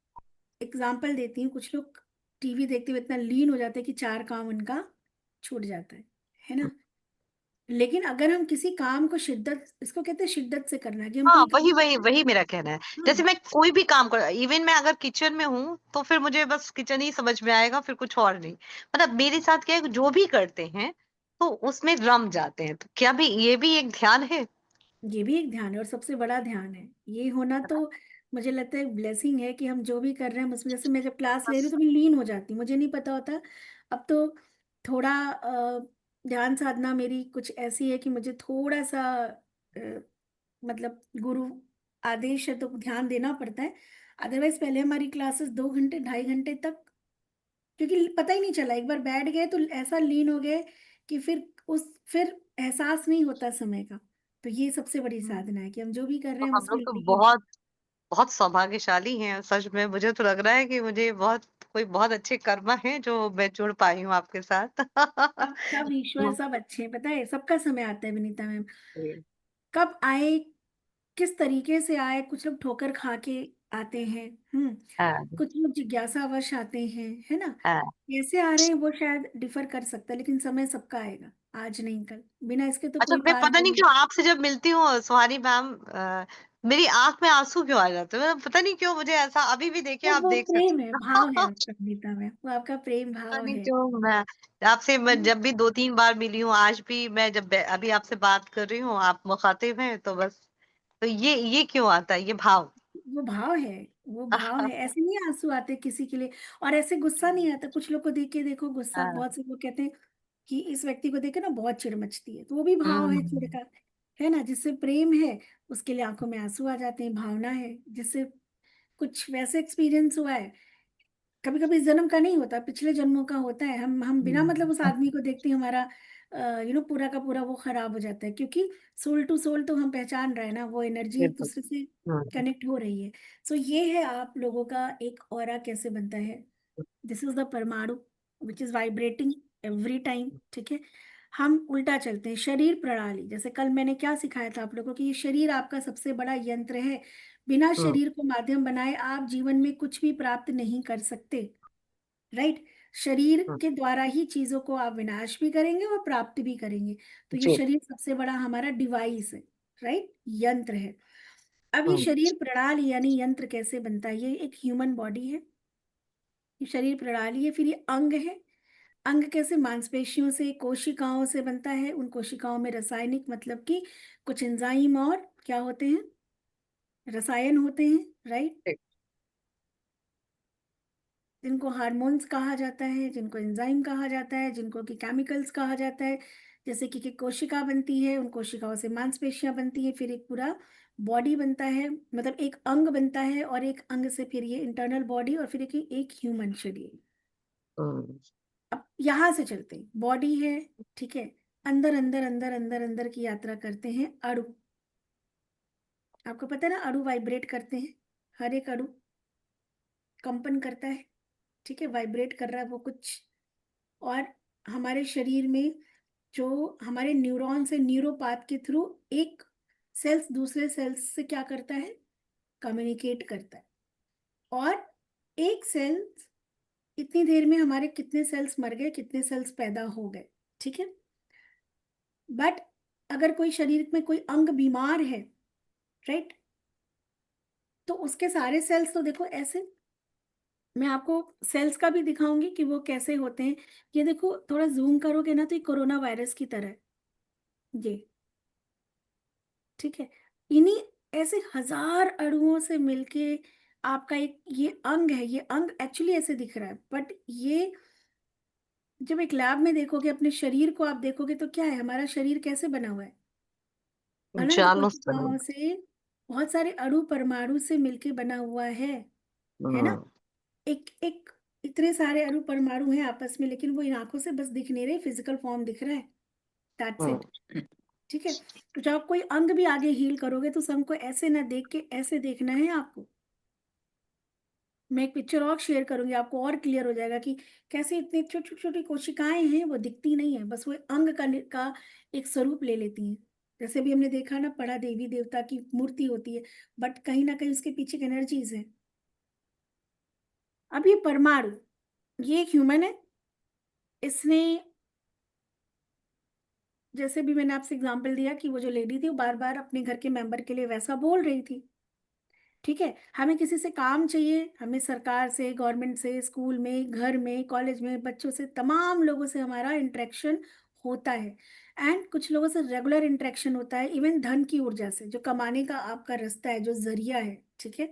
एग्जाम्पल देती हूँ, कुछ लोग टीवी देखते हुए इतना लीन हो जाते हैं कि चार काम उनका छूट जाता है ना। लेकिन अगर हम किसी काम को शिद्दत, इसको कहते हैं शिद्दत से करना, कि हम हाँ, कोई वही काम, वही वही मेरा कहना है। हाँ, जैसे मैं कोई भी काम कर, इवन मैं अगर किचन में हूँ तो फिर मुझे बस किचन ही समझ में आएगा, फिर कुछ और नहीं। मतलब मेरे साथ क्या है, जो भी करते हैं तो उसमें रम जाते हैं। तो क्या भी ये भी एक ध्यान है? ये भी एक ध्यान है, और सबसे बड़ा ध्यान है ये होना। तो मुझे लगता है ब्लेसिंग है कि हम जो भी कर रहे हैं हम उसमें, जैसे मैं जब क्लास ले रही हूँ बस। तो मैं लीन हो जाती हूँ, मुझे नहीं पता होता। अब तो थोड़ा ध्यान साधना मेरी कुछ ऐसी है कि मुझे थोड़ा सा मतलब गुरु आदेश है तो ध्यान देना पड़ता है। अदरवाइज पहले हमारी क्लासेस 2 घंटे 2.5 घंटे तक, क्योंकि पता ही नहीं चला, एक बार बैठ गए तो ऐसा लीन हो गए कि फिर एहसास नहीं होता समय का। तो ये सबसे बड़ी हम्म, साधना है कि हम जो भी कर तो रहे हैं हम उसमें लोग तो लीन। बहुत बहुत सौभाग्यशाली हैं सच में। मुझे तो लग रहा है कि मुझे बहुत कोई बहुत अच्छे कर्म है जो मैं जुड़ पाई हूँ आपके साथ। सब ईश्वर, सब अच्छे हैं, पता है, सबका समय आता है विनीता मैम। जी। कब आए, किस तरीके से आए, कुछ लोग ठोकर खा के आते हैं। हाँ कुछ लोग जिज्ञासावश आते हैं, है ना। हाँ कैसे आ रहे हैं वो शायद डिफर कर सकता है, लेकिन समय सबका आएगा, आज नहीं कल, बिना इसके तो अच्छा, कोई मैं पार पता हो नहीं नहीं। क्यों आपसे जब मिलती हूँ सुहानी मैम, मेरी आंख में आंसू क्यों आ जाते हैं, मतलब पता नहीं क्यों मुझे ऐसा, अभी भी देखिए आप वो देख प्रेम है, सकते भाव है हो। आपका गीता में, वो आपका प्रेम पता भाव नहीं है। क्यों मैं आपसे, मैं जब भी 2-3 बार मिली हूँ, आज भी मैं जब अभी आपसे बात कर रही हूँ, आप मुखातिब हैं, तो बस, तो ये क्यों आता है ये भाव? वो भाव है, वो भाव है। ऐसे नहीं आंसू आते किसी के लिए, और ऐसे गुस्सा नहीं आता। कुछ लोग को देख के देखो गुस्सा, हाँ, बहुत से लोग कहते हैं कि इस व्यक्ति को देख के ना बहुत चिढ़ मचती है, तो वो भी भाव है चिढ़ हम्म, का, है ना। जिससे प्रेम है उसके लिए आंखों में आंसू आ जाते हैं, भावना है। जिससे कुछ वैसे एक्सपीरियंस हुआ है, कभी कभी इस जन्म का नहीं होता, पिछले जन्मों का होता है। हम बिना मतलब उस आदमी को देखते ही हमारा पूरा का पूरा वो खराब हो जाता है, क्योंकि सोल टू सोल तो हम पहचान रहे हैं ना, वो एनर्जी एक बिल्कुल। दूसरे से हम्म, कनेक्ट हो रही है। सो ये है आप लोगों का एक ऑरा कैसे बनता है। दिस इज द परमाणु which is vibrating every time, ठीक है। हम उल्टा चलते हैं, शरीर प्रणाली। जैसे कल मैंने क्या सिखाया था आप लोगों को कि ये शरीर आपका सबसे बड़ा यंत्र है। बिना हम्म, शरीर को माध्यम बनाए आप जीवन में कुछ भी प्राप्त नहीं कर सकते, राइट। शरीर हम्म, के द्वारा ही चीजों को आप विनाश भी करेंगे और प्राप्त भी करेंगे। तो ये जी। शरीर सबसे बड़ा हमारा डिवाइस है, राइट, यंत्र है। अब ये हम्म, शरीर प्रणाली यानी यंत्र कैसे बनता है, ये एक ह्यूमन बॉडी है, ये शरीर प्रणाली है। फिर ये अंग है। अंग कैसे, मांसपेशियों से, कोशिकाओं से बनता है। उन कोशिकाओं में रासायनिक मतलब कि कुछ एंजाइम और क्या होते हैं, रसायन होते हैं, राइट। ठीक। जिनको हार्मोन्स कहा जाता है, जिनको एंजाइम कहा जाता है, जिनको कि केमिकल्स कहा जाता है। जैसे कि कोशिका बनती है, उन कोशिकाओं से मांसपेशियां बनती है, फिर एक पूरा बॉडी बनता है, मतलब एक अंग बनता है, और एक अंग से फिर ये इंटरनल बॉडी, और फिर एक ह्यूमन शरीर। हम्म, अब यहाँ से चलते हैं, बॉडी है, ठीक है। अंदर अंदर अंदर अंदर अंदर की यात्रा करते हैं अणु। आपको पता है ना, अणु वाइब्रेट करते हैं, हर एक अणु कंपन करता है, ठीक है, वाइब्रेट कर रहा है वो कुछ। और हमारे शरीर में जो हमारे न्यूरॉन्स है, न्यूरोपाथ के थ्रू एक सेल्स दूसरे सेल्स से क्या करता है, कम्युनिकेट करता है। और एक सेल, इतनी देर में हमारे कितने सेल्स मर गए, कितने सेल्स पैदा हो गए, ठीक है। बट अगर कोई शरीर में कोई अंग बीमार है, राइट, तो उसके सारे सेल्स तो देखो ऐसे, मैं आपको सेल्स का भी दिखाऊंगी कि वो कैसे होते हैं। ये देखो, थोड़ा जूम करोगे ना तो ये कोरोना वायरस की तरह है ये, ठीक है। इन्हीं ऐसे हजार अणुओं से मिलके आपका एक ये अंग है। ये अंग एक्चुअली ऐसे दिख रहा है, बट ये जब एक लैब में देखोगे, अपने शरीर को आप देखोगे, तो क्या है, हमारा शरीर कैसे बना हुआ है, अनंत जानो कोशिकाओं से, बहुत सारे अणु परमाणु से मिलके बना हुआ है ना। हम्म, एक एक इतने सारे अणु परमाणु हैं आपस में, लेकिन वो इन आंखों से बस दिख नहीं रहे, फिजिकल फॉर्म दिख रहा है, दैट्स हम्म, इट, ठीक है। तो जब आप कोई अंग भी आगे हील करोगे, तो उस अंग को ऐसे ना देख के ऐसे देखना है आपको। मैं एक पिक्चर और शेयर करूंगी, आपको और क्लियर हो जाएगा कि कैसे इतनी छोटी छोटी छोटी कोशिकाएं हैं, वो दिखती नहीं है, बस वो अंग का एक स्वरूप ले लेती हैं। जैसे भी हमने देखा ना, पढ़ा, देवी देवता की मूर्ति होती है, बट कहीं ना कहीं उसके पीछे एनर्जीज है। अब ये परमाणु, ये एक ह्यूमन है, इसने, जैसे भी मैंने आपसे एग्जांपल दिया कि वो जो लेडी थी वो बार बार अपने घर के मेंबर के लिए वैसा बोल रही थी, ठीक है। हमें किसी से काम चाहिए, हमें सरकार से, गवर्नमेंट से, स्कूल में, घर में, कॉलेज में, बच्चों से, तमाम लोगों से हमारा इंटरेक्शन होता है। एंड कुछ लोगों से रेगुलर इंटरेक्शन होता है, इवन धन की ऊर्जा से, जो कमाने का आपका रास्ता है, जो जरिया है, ठीक है।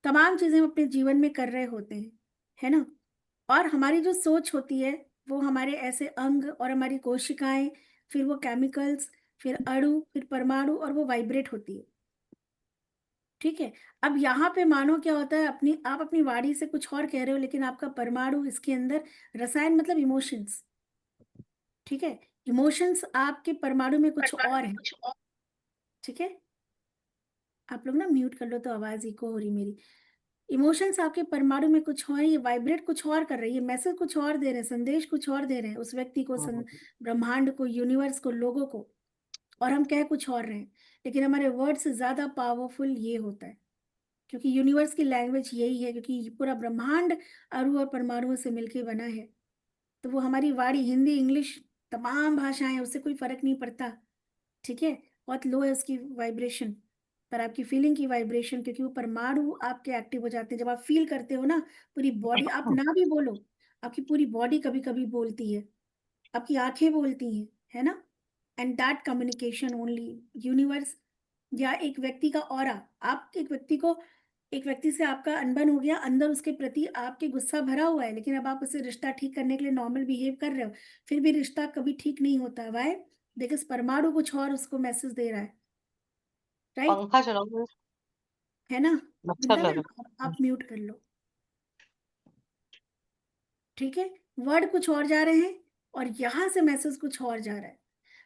तमाम चीजें हम अपने जीवन में कर रहे होते हैं, है ना। और हमारी जो सोच होती है, वो हमारे ऐसे अंग और हमारी कोशिकाएं, फिर वो केमिकल्स, फिर अणु, फिर परमाणु, और वो वाइब्रेट होती है, ठीक है। अब यहाँ पे मानो क्या होता है, आप अपनी वाणी से कुछ और कह रहे हो, लेकिन आपका परमाणु इसके अंदर रसायन मतलब इमोशंस, ठीक है। इमोशंस आपके परमाणु में कुछ और है, ठीक है। आप लोग ना म्यूट कर लो, तो आवाज इको हो रही मेरी। इमोशंस आपके परमाणु में कुछ और है, ये वाइब्रेट कुछ और कर रही है, मैसेज कुछ और दे रहे हैं, संदेश कुछ और दे रहे हैं उस व्यक्ति को, ब्रह्मांड को, यूनिवर्स को, लोगों को। और हम कह कुछ और रहे हैं, लेकिन हमारे वर्ड से ज्यादा पावरफुल ये होता है, क्योंकि यूनिवर्स की लैंग्वेज यही है, क्योंकि पूरा ब्रह्मांड अणु और परमाणुओं से मिलके बना है। तो वो हमारी वाणी, हिंदी, इंग्लिश, तमाम भाषाएं, उससे कोई फर्क नहीं पड़ता, ठीक है। बहुत लो है उसकी वाइब्रेशन, पर आपकी फीलिंग की वाइब्रेशन, क्योंकि वो परमाणु आपके एक्टिव हो जाते हैं जब आप फील करते हो ना। पूरी बॉडी, आप ना भी बोलो, आपकी पूरी बॉडी कभी कभी बोलती है, आपकी आंखें बोलती हैं, है ना। And that communication only universe या एक व्यक्ति का ऑरा, आप एक व्यक्ति से आपका अनबन हो गया, अंदर उसके प्रति आपके गुस्सा भरा हुआ है, लेकिन अब आप उसे रिश्ता ठीक करने के लिए नॉर्मल बिहेव कर रहे हो, फिर भी रिश्ता कभी ठीक नहीं होता। वाई? बिकॉज परमाणु कुछ और उसको मैसेज दे रहा है, राइट? पंखा चलाओ, है ना। मच्छर लग वृंदावन, रहा आप म्यूट कर लो, ठीक है। वर्ड कुछ और जा रहे हैं और यहाँ से मैसेज कुछ और जा रहा है।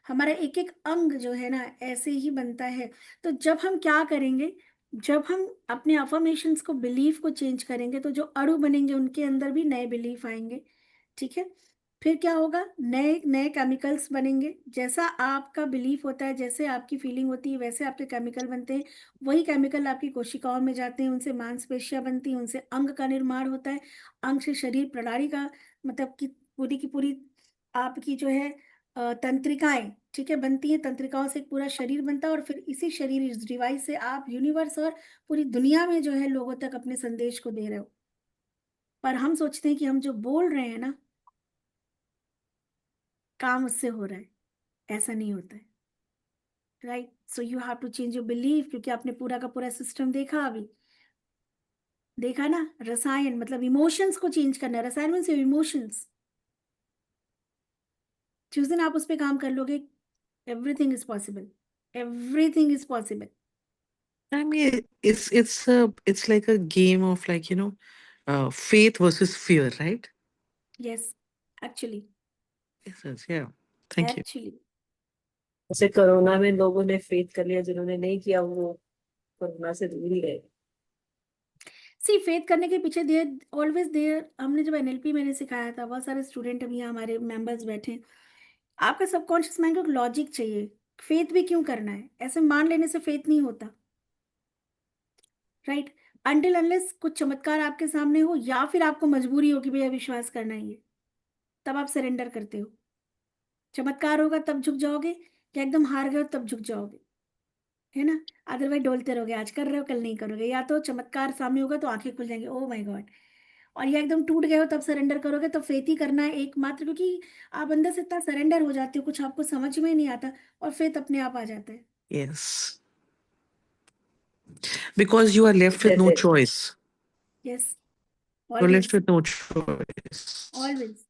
हमारा एक एक अंग जो है ना ऐसे ही बनता है। तो जब हम क्या करेंगे, जब हम अपने अफर्मेशंस को, बिलीफ को चेंज करेंगे, तो जो अणु बनेंगे उनके अंदर भी नए बिलीफ आएंगे, ठीक है। फिर क्या होगा, नए नए केमिकल्स बनेंगे। जैसा आपका बिलीफ होता है, जैसे आपकी फीलिंग होती है, वैसे आपके केमिकल बनते हैं। वही केमिकल आपकी कोशिकाओं में जाते हैं, उनसे मांसपेशियां बनती हैं, उनसे अंग का निर्माण होता है। अंग से शरीर प्रणाली का, मतलब की पूरी आपकी जो है तंत्रिकाएं, ठीक है, बनती हैं। तंत्रिकाओं से एक पूरा शरीर बनता है, और फिर इसी शरीर, इस डिवाइस से आप यूनिवर्स और पूरी दुनिया में जो है लोगों तक अपने संदेश को दे रहे हो। पर हम सोचते हैं कि हम जो बोल रहे हैं ना, काम उससे हो रहा है। ऐसा नहीं होता है, right. So you have to change your belief, क्योंकि आपने पूरा का पूरा सिस्टम देखा, अभी देखा ना। रसायन मतलब इमोशंस को चेंज करना है। रसायन मीन्स इमोशंस। जिस दिन आप उस पर काम कर लोगे, everything is possible, everything is possible. I mean, it's like a game of, like, faith versus fear, right? Yes, actually, Yes, yeah. Thank you. Actually. जैसे कोरोना में लोगों ने फेथ कर लिया, जिन्होंने नहीं किया वो कोरोना से दूर ही रहे। सी, फेथ करने के पीछे देर ऑलवेज देर, हमने जब एनएलपी मैंने सिखाया था, बहुत सारे स्टूडेंट अभी यहाँ हमारे मेंबर्स बैठे हैं। आपका सबकॉन्शियस माइंड को लॉजिक चाहिए। फेथ भी क्यों करना है, ऐसे मान लेने से फेथ नहीं होता, राइट। अनटिल अनलेस कुछ चमत्कार आपके सामने हो, या फिर आपको मजबूरी हो कि भैया विश्वास करना ही है, तब आप सरेंडर करते हो। चमत्कार होगा तब झुक जाओगे, या एकदम हार गए हो तब झुक जाओगे, है ना। अदरवाइज डोलते रहोगे, आज कर रहे हो कल नहीं करोगे। या तो चमत्कार सामने होगा तो आंखें खुल जाएंगी, ओ माय गॉड। और या एकदम टूट गए हो तब सरेंडर करोगे। तो फेथ ही करना है एकमात्र, क्योंकि आप अंदर से इतना सरेंडर हो जाते हो, कुछ आपको समझ में नहीं आता, और फेथ अपने आप आ जाता है। Yes. Because you are left with no जैसे choice. Yes, You're left always, with no choice. Always,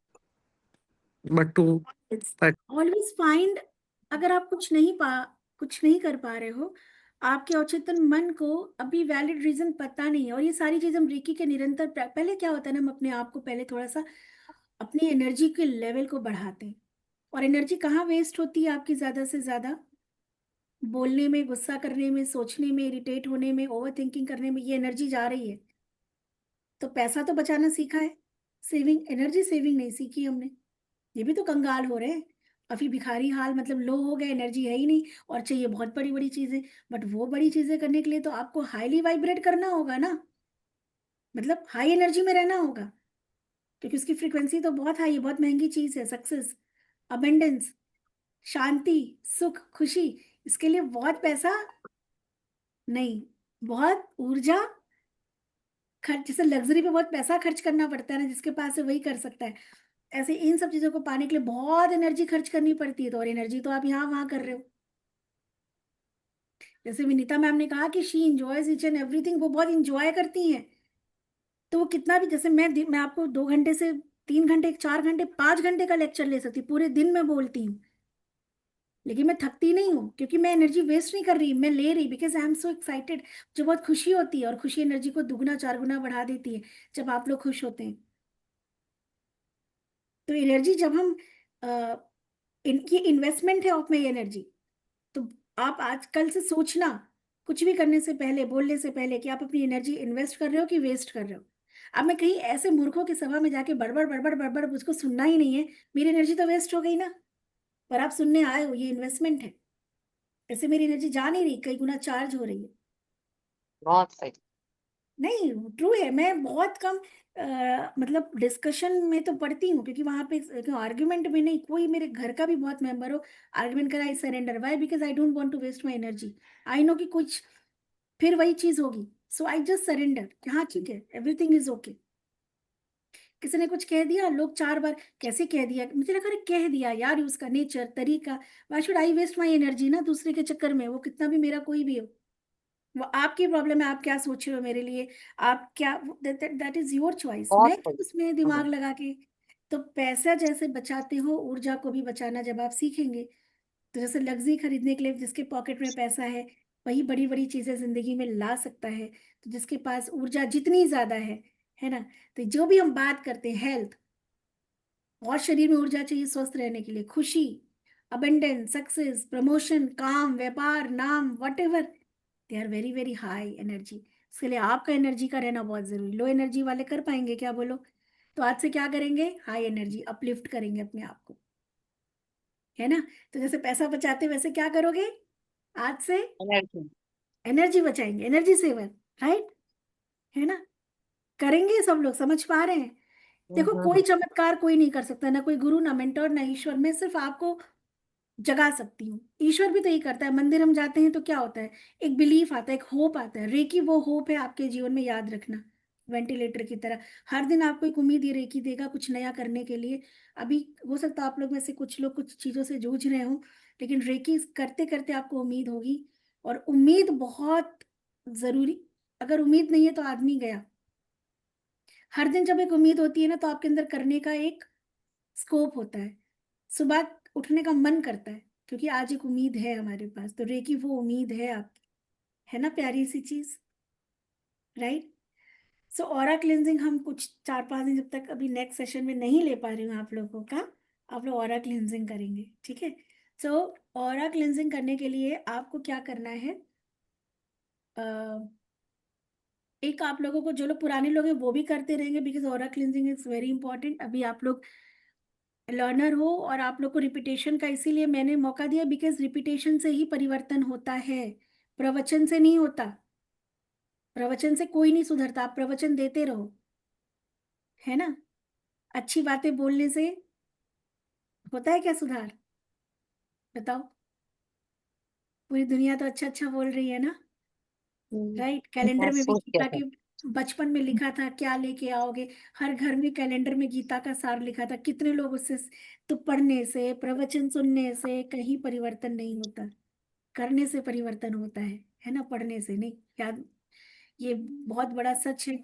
But but always find. अगर आप कुछ नहीं कर पा रहे हो, आपके अवचेतन मन को अभी वैलिड रीजन पता नहीं है। और ये सारी चीज हम रेकी के निरंतर पहले क्या होता है ना, हम अपने आप को पहले थोड़ा सा अपनी एनर्जी के लेवल को बढ़ाते हैं। और एनर्जी कहाँ वेस्ट होती है आपकी ज्यादा से ज्यादा? बोलने में, गुस्सा करने में, सोचने में, इरिटेट होने में, ओवर थिंकिंग करने में, ये एनर्जी जा रही है। तो पैसा तो बचाना सीखा है, सेविंग, एनर्जी सेविंग नहीं सीखी हमने। ये भी तो कंगाल हो रहे हैं अभी, भिखारी हाल, मतलब लो हो गए, एनर्जी है ही नहीं, और चाहिए बहुत बड़ी बड़ी चीजें। बट वो बड़ी चीजें करने के लिए तो आपको हाईली वाइब्रेट करना होगा ना, मतलब हाई एनर्जी में रहना होगा, क्योंकि उसकी फ्रीक्वेंसी तो बहुत हाई है। बहुत महंगी चीज है सक्सेस, अबेंडेंस, शांति, सुख, खुशी। इसके लिए बहुत पैसा नहीं, बहुत ऊर्जा खर्च। जैसे लग्जरी पे बहुत पैसा खर्च करना पड़ता है ना, जिसके पास है वही कर सकता है। ऐसे इन सब चीजों को पाने के लिए बहुत एनर्जी खर्च करनी पड़ती है। तो और एनर्जी तो आप यहाँ वहां कर रहे हो। जैसे विनीता मैम ने कहा कि she enjoys each and everything, वो बहुत इंजॉय करती हैं। तो वो कितना भी, जैसे मैं आपको 2 घंटे से 3 घंटे, 4 घंटे, 5 घंटे का लेक्चर ले सकती, पूरे दिन में बोलती हूँ, लेकिन मैं थकती नहीं हूँ, क्योंकि मैं एनर्जी वेस्ट नहीं कर रही, मैं ले रही, because I am so excited. जो बहुत खुशी होती है, और खुशी एनर्जी को दुगना 4 गुना बढ़ा देती है जब आप लोग खुश होते हैं। तो एनर्जी जब हम इनकी इन्वेस्टमेंट है ऑफ माई एनर्जी। तो आप आजकल से सोचना, कुछ भी करने से पहले, बोलने से पहले, कि आप अपनी एनर्जी इन्वेस्ट कर रहे हो कि वेस्ट कर रहे हो। अब मैं कहीं ऐसे मूर्खों की सभा में जाके बड़बड़ बड़बड़ बड़बड़, मुझको सुनना ही नहीं है, मेरी एनर्जी तो वेस्ट हो गई ना। पर आप सुनने आए हो, ये इन्वेस्टमेंट है। ऐसे मेरी एनर्जी जा नहीं रही, कई गुना चार्ज हो रही है। बहुत सही। नहीं, ट्रू है। मैं बहुत कम मतलब डिस्कशन में तो पढ़ती हूँ, क्योंकि वहां पे आर्ग्यूमेंट में नहीं, कोई मेरे घर का भी बहुत मेंबर हो आर्ग्यूमेंट करा, I surrender. Why? Because I don't want to waste my energy. I know कि कुछ फिर वही चीज होगी, सो आई जस्ट सरेंडर। हाँ ठीक है, एवरीथिंग इज ओके। किसी ने कुछ कह दिया, लोग 4 बार कैसे कह दिया, मुझे लगा अरे कह दिया यार, उसका नेचर तरीका, why should I waste my energy ना दूसरे के चक्कर में, वो कितना भी मेरा कोई भी हो। वो आपकी प्रॉब्लम है, आप क्या सोच रहे हो मेरे लिए, आप क्या, दैट इज योर चॉइस। बहुत मैं क्यों सही। उसमें दिमाग लगा के। तो पैसा जैसे बचाते हो, ऊर्जा को भी बचाना जब आप सीखेंगे, तो जैसे लग्जरी खरीदने के लिए जिसके पॉकेट में पैसा है, वही बड़ी बड़ी चीजें जिंदगी में ला सकता है। तो जिसके पास ऊर्जा जितनी ज्यादा है ना, तो जो भी हम बात करते हैं हेल्थ, और शरीर में ऊर्जा चाहिए स्वस्थ रहने के लिए, खुशी, अबंडेंस, सक्सेस, प्रमोशन, काम, व्यापार, नाम, whatever, they are very very high energy. इसके लिए आपका एनर्जी का रहना बहुत जरूरी। लो एनर्जी वाले कर पाएंगे क्या, बोलो? तो आज से क्या करेंगे, हाई एनर्जी अपलिफ्ट करेंगे अपने आप को, है ना। तो जैसे पैसा बचाते वैसे क्या करोगे, आज से एनर्जी। एनर्जी बचाएंगे, एनर्जी सेवर, राइट, है ना। करेंगे सब लोग, समझ पा रहे हैं? देखो कोई चमत्कार कोई नहीं कर सकता, ना कोई गुरु, ना मेंटोर, ना ईश्वर। मैं सिर्फ आपको जगा सकती हूँ। ईश्वर भी तो यही करता है। मंदिर हम जाते हैं तो क्या होता है, एक बिलीफ आता है, एक होप आता है। रेकी वो होप है आपके जीवन में, याद रखना, वेंटिलेटर की तरह। हर दिन आपको एक उम्मीद ये रेकी देगा कुछ नया करने के लिए। अभी हो सकता है आप लोग में से कुछ लोग कुछ चीजों से जूझ रहे हो, लेकिन रेकी करते करते आपको उम्मीद होगी। और उम्मीद बहुत जरूरी, अगर उम्मीद नहीं है तो आदमी गया। हर दिन जब एक उम्मीद होती है ना, तो आपके अंदर करने का एक स्कोप होता है, सुबह उठने का मन करता है, क्योंकि आज एक उम्मीद है हमारे पास। तो रेकी वो उम्मीद है आपकी, है ना, प्यारी सी चीज, राइट। सो ऑरा क्लिनजिंग हम कुछ 4-5 दिन, जब तक अभी नेक्स्ट सेशन में नहीं ले पा रही हूँ आप लोगों का, आप लोग ऑरा क्लिनजिंग करेंगे, ठीक है। सो ऑरा क्लिनजिंग करने के लिए आपको क्या करना है, एक आप लोगों को, जो लोग पुराने लोग हैं वो भी करते रहेंगे, because aura cleansing is very important. अभी आप लोग लर्नर हो, और आप लोग को रिपीटेशन का इसीलिए मैंने मौका दिया, बिकॉज रिपीटेशन से ही परिवर्तन होता है, प्रवचन से नहीं होता। प्रवचन से कोई नहीं सुधरता, आप प्रवचन देते रहो, है ना। अच्छी बातें बोलने से होता है क्या सुधार, बताओ? पूरी दुनिया तो अच्छा अच्छा बोल रही है ना, राइट। कैलेंडर मैं में भी सोच क्या गीता था। के बचपन में लिखा था क्या लेके आओगे, हर घर में कैलेंडर में गीता का सार लिखा था, कितने लोग उससे, तो पढ़ने से, प्रवचन सुनने से कहीं परिवर्तन नहीं होता, करने से परिवर्तन होता है ना, पढ़ने से नहीं। याद, ये बहुत बड़ा सच है,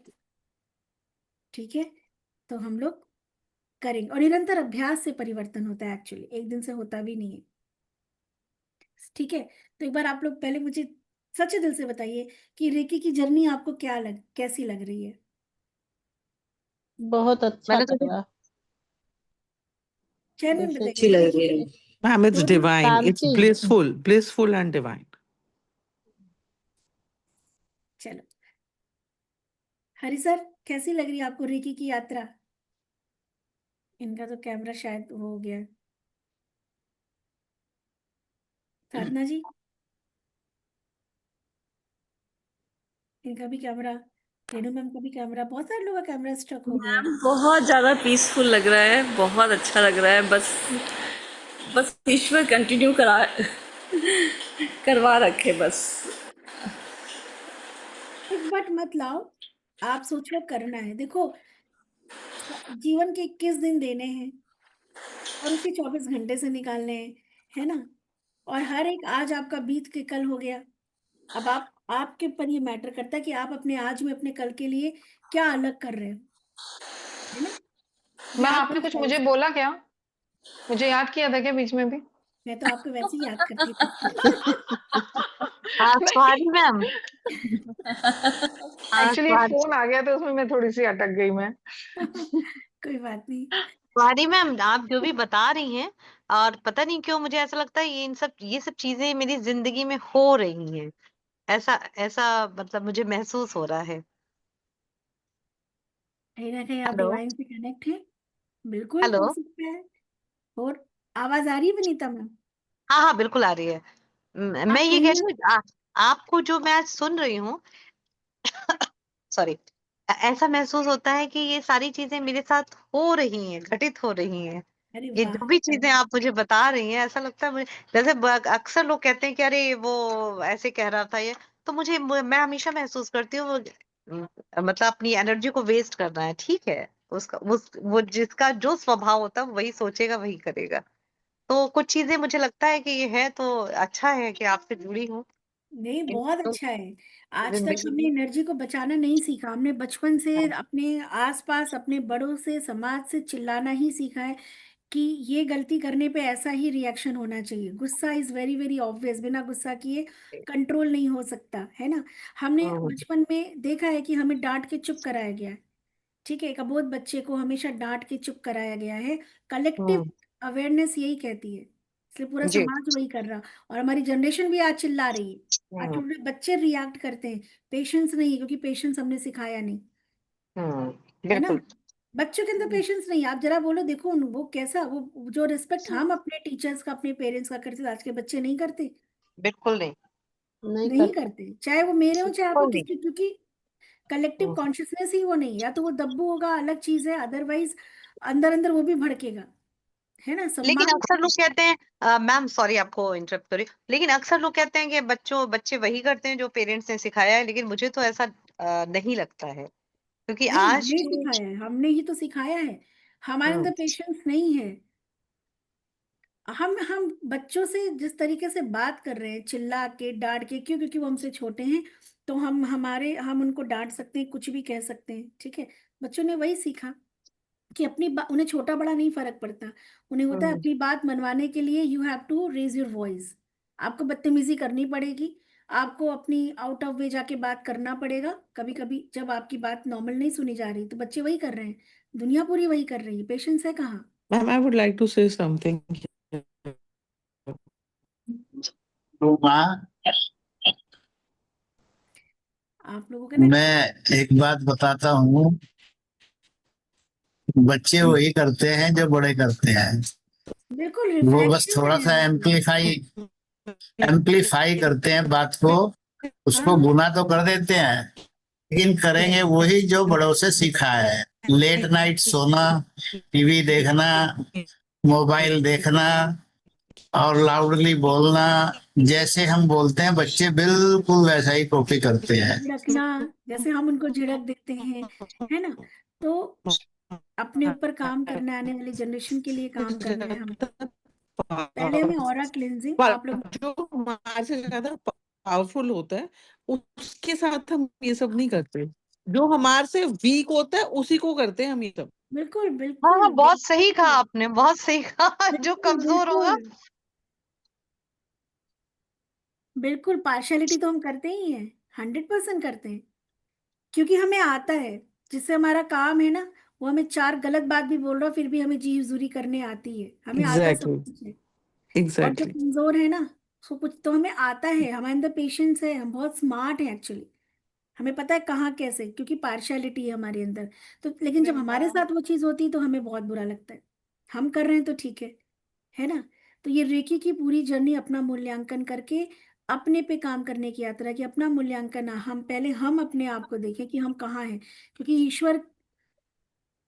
ठीक है। तो हम लोग करेंगे, और निरंतर अभ्यास से परिवर्तन होता है, एक्चुअली एक दिन से होता भी नहीं है, ठीक है। तो एक बार आप लोग पहले मुझे सच्चे दिल से बताइए कि रेकी की जर्नी आपको कैसी लग रही है? बहुत अच्छा मैंने लग तो रहा। चैनल बहुत बताइए अच्छी लग रेकी रही की है। Ma'am, it's total divine. It's Shanti. blissful, blissful and divine. चलो, हरी सर कैसी लग रही है आपको रेकी की यात्रा? इनका तो कैमरा शायद वो हो गया है। साधना जी, इनका भी कैमरा, रेनू मैम का भी कैमरा, बहुत सारे लोगों का कैमरा स्ट्रक हो गया है। मैम बहुत ज्यादा पीसफुल लग रहा है, बहुत अच्छा लग रहा है। बस बस ईश्वर कंटिन्यू करवा रखे बस। एक बात मत लाओ, आप सोचो करना है। देखो, जीवन के 21 दिन देने हैं, और उसी 24 घंटे से निकालने हैं, है ना। और हर एक आज आपका बीत के कल हो गया। अब आप, आपके ऊपर ये मैटर करता है कि आप अपने आज में अपने कल के लिए क्या अलग कर रहे हो, है ना। ये मैं, आपकी आपने कुछ मुझे चॉइस। बोला क्या? मुझे याद किया था क्या बीच में भी? मैं तो आपको वैसे ही याद करती थी। Sorry ma'am. एक्चुअली फोन आ गया तो उसमें मैं थोड़ी सी अटक गई मैं। कोई बात नहीं। सॉरी मैम, आप जो भी बता रही हैं, और पता नहीं क्यों मुझे ऐसा लगता है ये सब चीजें मेरी जिंदगी में हो रही हैं। ऐसा ऐसा मतलब मुझे महसूस हो रहा है। कहीं ना कहीं आप हेलो। डिवाइन से कनेक्ट हैं, बिल्कुल हेलो। हो सकता है। और आवाज आ रही है विनीता मैम? हाँ हाँ, बिल्कुल आ रही है। मैं आप ये कह कहीं रही हूँ, आपको जो मैं आज सुन रही हूँ सॉरी, ऐसा महसूस होता है कि ये सारी चीजें मेरे साथ हो रही हैं, घटित हो रही हैं। अरे ये वाह! जो भी चीजें आप मुझे बता रही हैं, ऐसा लगता है मुझे जैसे अक्सर लोग कहते हैं कि अरे वो ऐसे कह रहा था ये, तो मैं हमेशा महसूस करती हूँ वो मतलब अपनी एनर्जी को वेस्ट करना है। ठीक है, उसका वो जिसका जो स्वभाव होता है वही सोचेगा, वही करेगा। तो कुछ चीजें मुझे लगता है कि ये है तो अच्छा है कि आपसे जुड़ी हूँ। नहीं, बहुत अच्छा है। आज तक जिंदगी हमने में एनर्जी को बचाना नहीं सीखा। हमने बचपन से अपने आसपास अपने बड़ों से समाज से चिल्लाना ही सीखा है कि ये गलती करने पे ऐसा ही रिएक्शन होना चाहिए। गुस्सा इज वेरी वेरी ऑब्वियस, बिना गुस्सा किए कंट्रोल नहीं हो सकता, है ना। हमने बचपन में देखा है कि हमें डांट के चुप कराया गया है। ठीक है, एक अबोध बच्चे को हमेशा डांट के चुप कराया गया है। कलेक्टिव अवेयरनेस यही कहती है, इसलिए पूरा जी। समाज वही कर रहा। और हमारी जनरेशन भी आज चिल्ला रही है। आज छोटे बच्चे रिएक्ट करते हैं, पेशेंस नहीं है, क्योंकि पेशेंस हमने सिखाया नहीं, है ना। बिल्कुल। बच्चों के अंदर पेशेंस नहीं है। आप जरा बोलो, देखो वो कैसा, वो जो रिस्पेक्ट हम अपने टीचर्स का अपने पेरेंट्स का करते थे, आज के बच्चे नहीं करते। बिल्कुल नहीं। नहीं नहीं करते। करते, चाहे वो मेरे हो चाहे आप हो, बिल्कुल नहीं। किसी, क्योंकि कलेक्टिव कॉन्शियसनेस ही वो नहीं। या तो वो दब्बू होगा, अलग चीज है, अदरवाइज अंदर अंदर वो भी भड़केगा, है ना। लेकिन सम्मान। अक्सर लोग कहते हैं मैम सॉरी आपको इंटरप्ट करी, लेकिन अक्सर लोग कहते हैं कि बच्चे वही करते हैं जो पेरेंट्स ने सिखाया है, लेकिन मुझे तो ऐसा नहीं लगता है क्योंकि नहीं, आज हमने की सिखाया है, हमने ही तो सिखाया है। हमारे हम्म अंदर पेशेंस नहीं है। हम बच्चों से जिस तरीके से बात कर रहे हैं, चिल्ला के डांट के, क्यों? क्योंकि वो हमसे छोटे हैं, तो हम उनको डांट सकते हैं, कुछ भी कह सकते हैं, ठीक है। बच्चों ने वही सीखा कि उन्हें छोटा बड़ा नहीं फर्क पड़ता। उन्हें होता है हम्म अपनी बात मनवाने के लिए you have to raise your voice. आपको बदतमीजी करनी पड़ेगी, आपको अपनी आउट ऑफ वे जाके बात करना पड़ेगा। कभी कभी जब आपकी बात नॉर्मल नहीं सुनी जा रही, तो बच्चे वही कर रहे हैं, दुनिया पूरी वही कर रही है। पेशेंस है कहाँ? Ma'am, I would like to say something here. तो माँ, आप लोगों का ना, मैं एक बात बताता हूँ, बच्चे वही करते हैं जो बड़े करते हैं। बिल्कुल वो बस रिफ्लेक्शन थोड़ा है सा आपकी। एम्पलीफाई करते हैं बात को, उसको हाँ, गुना तो कर देते हैं, लेकिन करेंगे वही जो बड़ों से सीखा है। लेट नाइट सोना, टीवी देखना, मोबाइल देखना और लाउडली बोलना, जैसे हम बोलते हैं बच्चे बिल्कुल वैसा ही कॉपी करते हैं। झिड़कना, जैसे हम उनको झिड़क देते हैं, है ना। तो अपने ऊपर काम करना है, आने वाली जनरेशन के लिए काम करना है हमें। पहले हमें ऑरा क्लिनजिंग, पर आप लोग, जो हमारे से ज्यादा पावरफुल होता है उसके साथ हम ये सब नहीं करते। जो हमारे से वीक होता है उसी को करते हैं हम ये सब। बिल्कुल हाँ हाँ, बिल्कुल बहुत सही कहा बिल्कुल आपने, बहुत सही कहा। जो बिल्कुल कमजोर होगा बिल्कुल बिल्कुल पार्शलिटी तो हम करते ही हैं, 100% करते हैं, क्योंकि हमें आता है। जिससे हमारा काम है ना, वो हमें चार गलत बात भी बोल रहा हो, फिर भी हमें जी हुजूरी करने आती है, हमें आता सब एग्जैक्टली कुछ है। और जो एग्जैक्टली। कमजोर है ना, उसको कुछ तो हमें आता है, हमारे अंदर पेशेंस है, हम बहुत स्मार्ट हैं एक्चुअली। हमें पता है कहाँ कैसे, क्योंकि पार्शियलिटी है हमारे अंदर। तो लेकिन जब हमारे साथ वो चीज होती है तो हमें बहुत बुरा लगता है। हम कर रहे हैं तो ठीक है ना। तो ये रेकी की पूरी जर्नी अपना मूल्यांकन करके अपने पे काम करने की यात्रा की। अपना मूल्यांकन, हम अपने आप को देखें कि हम कहाँ हैं, क्योंकि ईश्वर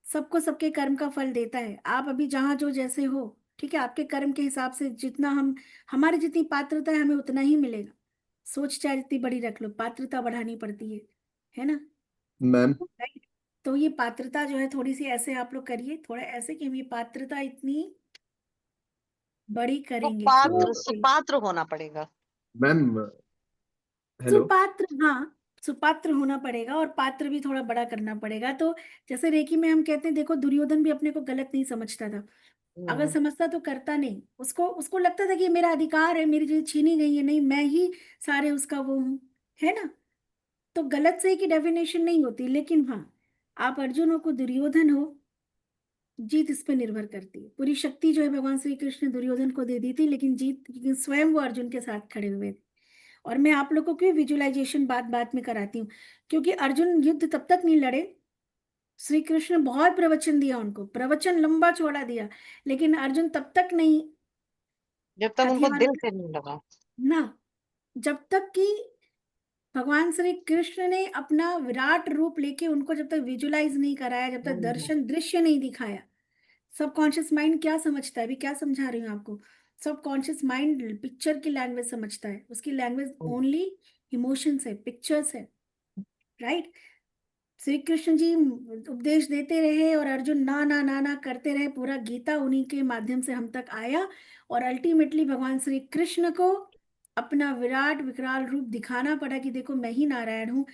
सबको सबके कर्म का फल देता है। आप अभी जहां जो जैसे हो, ठीक है, आपके कर्म के हिसाब से जितना हमारी जितनी पात्रता है, हमें उतना ही मिलेगा। सोच चाहे जितनी बड़ी रख लो, पात्रता बढ़ानी पड़ती है ना। Ma'am right. तो ये पात्रता जो है, थोड़ी सी ऐसे आप लोग करिए, थोड़ा ऐसे कि हम ये पात्रता इतनी बड़ी करेंगे, खूब बड़ी। सुपात्र होना पड़ेगा। Ma'am hello. सुपात्र, हाँ, सुपात्र होना पड़ेगा, और पात्र भी थोड़ा बड़ा करना पड़ेगा। तो जैसे रेकी में हम कहते हैं, देखो दुर्योधन भी अपने को गलत नहीं समझता था। अगर समझता तो करता नहीं। उसको उसको लगता था कि ये मेरा अधिकार है, मेरी चीज छीनी गई है, नहीं मैं ही सारे उसका वो हूँ, है ना। तो गलत सही की डेफिनेशन नहीं होती, लेकिन हाँ, आप अर्जुन हो को दुर्योधन हो, जीत इस पे निर्भर करती है। पूरी शक्ति जो है भगवान श्री कृष्ण ने दुर्योधन को दे दी थी, लेकिन जीत, क्योंकि स्वयं वो अर्जुन के साथ खड़े हुए थे। और मैं आप लोगों को क्यों विजुअलाइजेशन बात बात में कराती हूँ, क्योंकि अर्जुन युद्ध तब तक नहीं लड़े, श्री कृष्ण ने बहुत प्रवचन दिया उनको, प्रवचन लंबा चौड़ा दिया, लेकिन अर्जुन तब तक नहीं जब तक उनको हथियार दिल से नहीं लगा। ना, जब तक कि भगवान श्री कृष्ण ने अपना विराट रूप लेके उनको जब तक विजुलाइज नहीं कराया, जब तक दर्शन दृश्य नहीं दिखाया, सबकॉन्शियस माइंड क्या समझता है, अभी क्या समझा रही हूँ आपको, सबकॉन्शियस माइंड पिक्चर की लैंग्वेज समझता है, उसकी लैंग्वेज ओनली इमोशंस है, पिक्चर्स है, राइट। श्री कृष्ण जी उपदेश देते रहे और अर्जुन ना ना ना ना करते रहे, पूरा गीता उन्हीं के माध्यम से हम तक आया, और अल्टीमेटली भगवान श्री कृष्ण को अपना विराट विकराल रूप दिखाना पड़ा कि देखो मैं ही नारायण हूँ,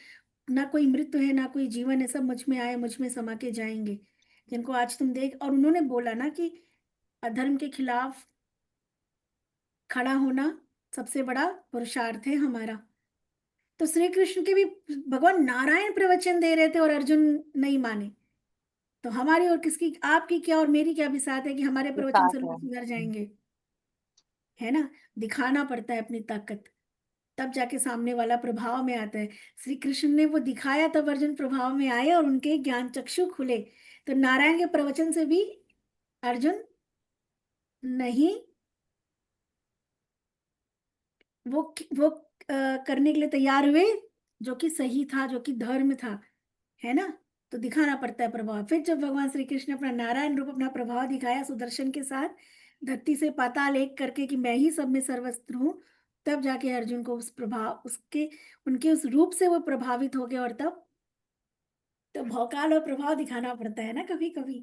ना कोई मृत्यु है ना कोई जीवन है, सब मुझ में आए मुझ में समा के जाएंगे, जिनको आज तुम देख। और उन्होंने बोला ना कि अधर्म के खिलाफ खड़ा होना सबसे बड़ा पुरुषार्थ है हमारा। तो श्री कृष्ण के भी भगवान नारायण प्रवचन दे रहे थे और अर्जुन नहीं माने, तो हमारी और किसकी, आपकी क्या और मेरी क्या बिसात है कि हमारे प्रवचन से साथ लोग है सुधर जाएंगे, है ना। दिखाना पड़ता है अपनी ताकत, तब जाके सामने वाला प्रभाव में आता है। श्री कृष्ण ने वो दिखाया, तब अर्जुन प्रभाव में आए और उनके ज्ञान चक्षु खुले। तो नारायण के प्रवचन से भी अर्जुन नहीं, वो करने के लिए तैयार हुए जो कि सही था, जो कि धर्म था, है ना। तो दिखाना पड़ता है प्रभाव। फिर जब भगवान श्री कृष्ण ने अपना नारायण रूप, अपना प्रभाव दिखाया सुदर्शन के साथ, धरती से पाताल एक करके कि मैं ही सब में सर्वस्त्र हूँ, तब जाके अर्जुन को उस प्रभाव, उसके उनके उस रूप से वो प्रभावित हो गए, और तब तो भौकाल और प्रभाव दिखाना पड़ता है ना कभी कभी।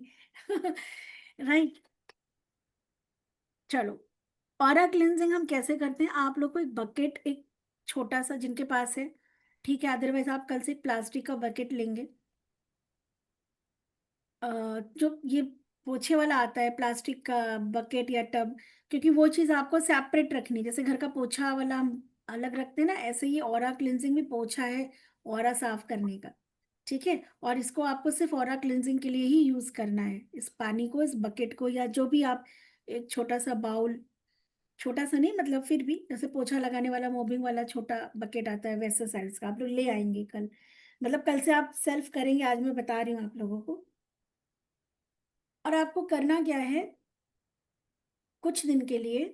राइट। चलो, ऑरा क्लिनजिंग हम कैसे करते हैं, आप लोग को एक बकेट, एक छोटा सा जिनके पास है, ठीक है, अदरवाइज आप कल से प्लास्टिक का बकेट लेंगे, जो ये पोछे वाला आता है प्लास्टिक का बकेट या टब, क्योंकि वो चीज़ आपको सेपरेट रखनी, जैसे घर का पोछा वाला हम अलग रखते हैं ना, ऐसे ही ऑरा क्लिनजिंग भी पोछा है ऑरा साफ करने का, ठीक है। और इसको आपको सिर्फ ऑरा क्लिनजिंग के लिए ही यूज करना है, इस पानी को, इस बकेट को, या जो भी आप, एक छोटा सा बाउल, छोटा सा नहीं मतलब फिर भी, जैसे पोछा लगाने वाला मोबिंग वाला छोटा बकेट आता है वैसे साइज का, आप लोग ले आएंगे कल, मतलब कल से आप सेल्फ करेंगे, आज मैं बता रही हूँ आप लोगों को। और आपको करना क्या है, कुछ दिन के लिए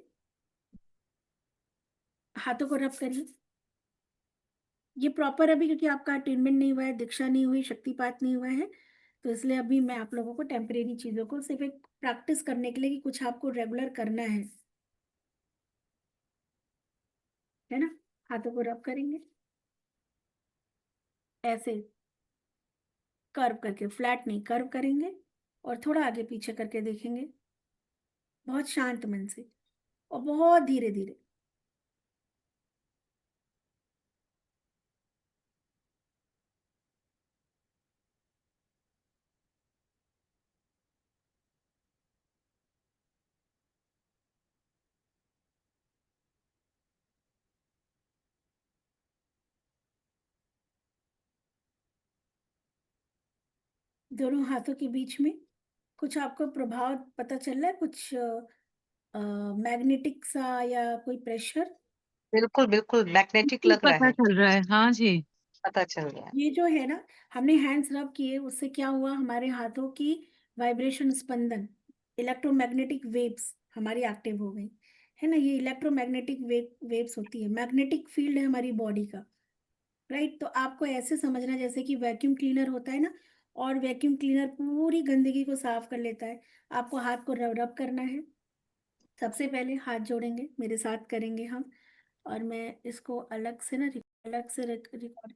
हाथों को रब करिए, ये प्रॉपर अभी, क्योंकि आपका अटेनमेंट नहीं हुआ है, दीक्षा नहीं हुई, शक्तिपात नहीं हुआ है, तो इसलिए अभी मैं आप लोगों को टेम्परेरी चीजों को सिर्फ एक प्रैक्टिस करने के लिए कि कुछ आपको रेगुलर करना है ना। हाथों को रब करेंगे ऐसे, कर्व करके, फ्लैट नहीं, कर्व करेंगे, और थोड़ा आगे पीछे करके देखेंगे, बहुत शांत मन से और बहुत धीरे धीरे। दोनों हाथों के बीच में कुछ आपको प्रभाव पता चल रहा है, कुछ मैग्नेटिक सा या कोई प्रेशर? बिल्कुल बिल्कुल मैग्नेटिक लग रहा पता है, चल रहा है, हाँ जी। पता चल रहा है। ये जो है ना, हमने हैंड्स रब किए, उससे क्या हुआ, हमारे हाथों की वाइब्रेशन, स्पंदन, इलेक्ट्रोमैग्नेटिक वेव्स हमारी एक्टिव हो गई, है ना। ये इलेक्ट्रोमैग्नेटिक वेव्स होती है, मैग्नेटिक फील्ड है हमारी बॉडी का, राइट। तो आपको ऐसे समझना जैसे कि वैक्यूम क्लीनर होता है ना, और वैक्यूम क्लीनर पूरी गंदगी को साफ कर लेता है। आपको हाथ को रब रब करना है, सबसे पहले हाथ जोड़ेंगे, मेरे साथ करेंगे हम, और मैं इसको अलग से ना, अलग से रिकॉर्ड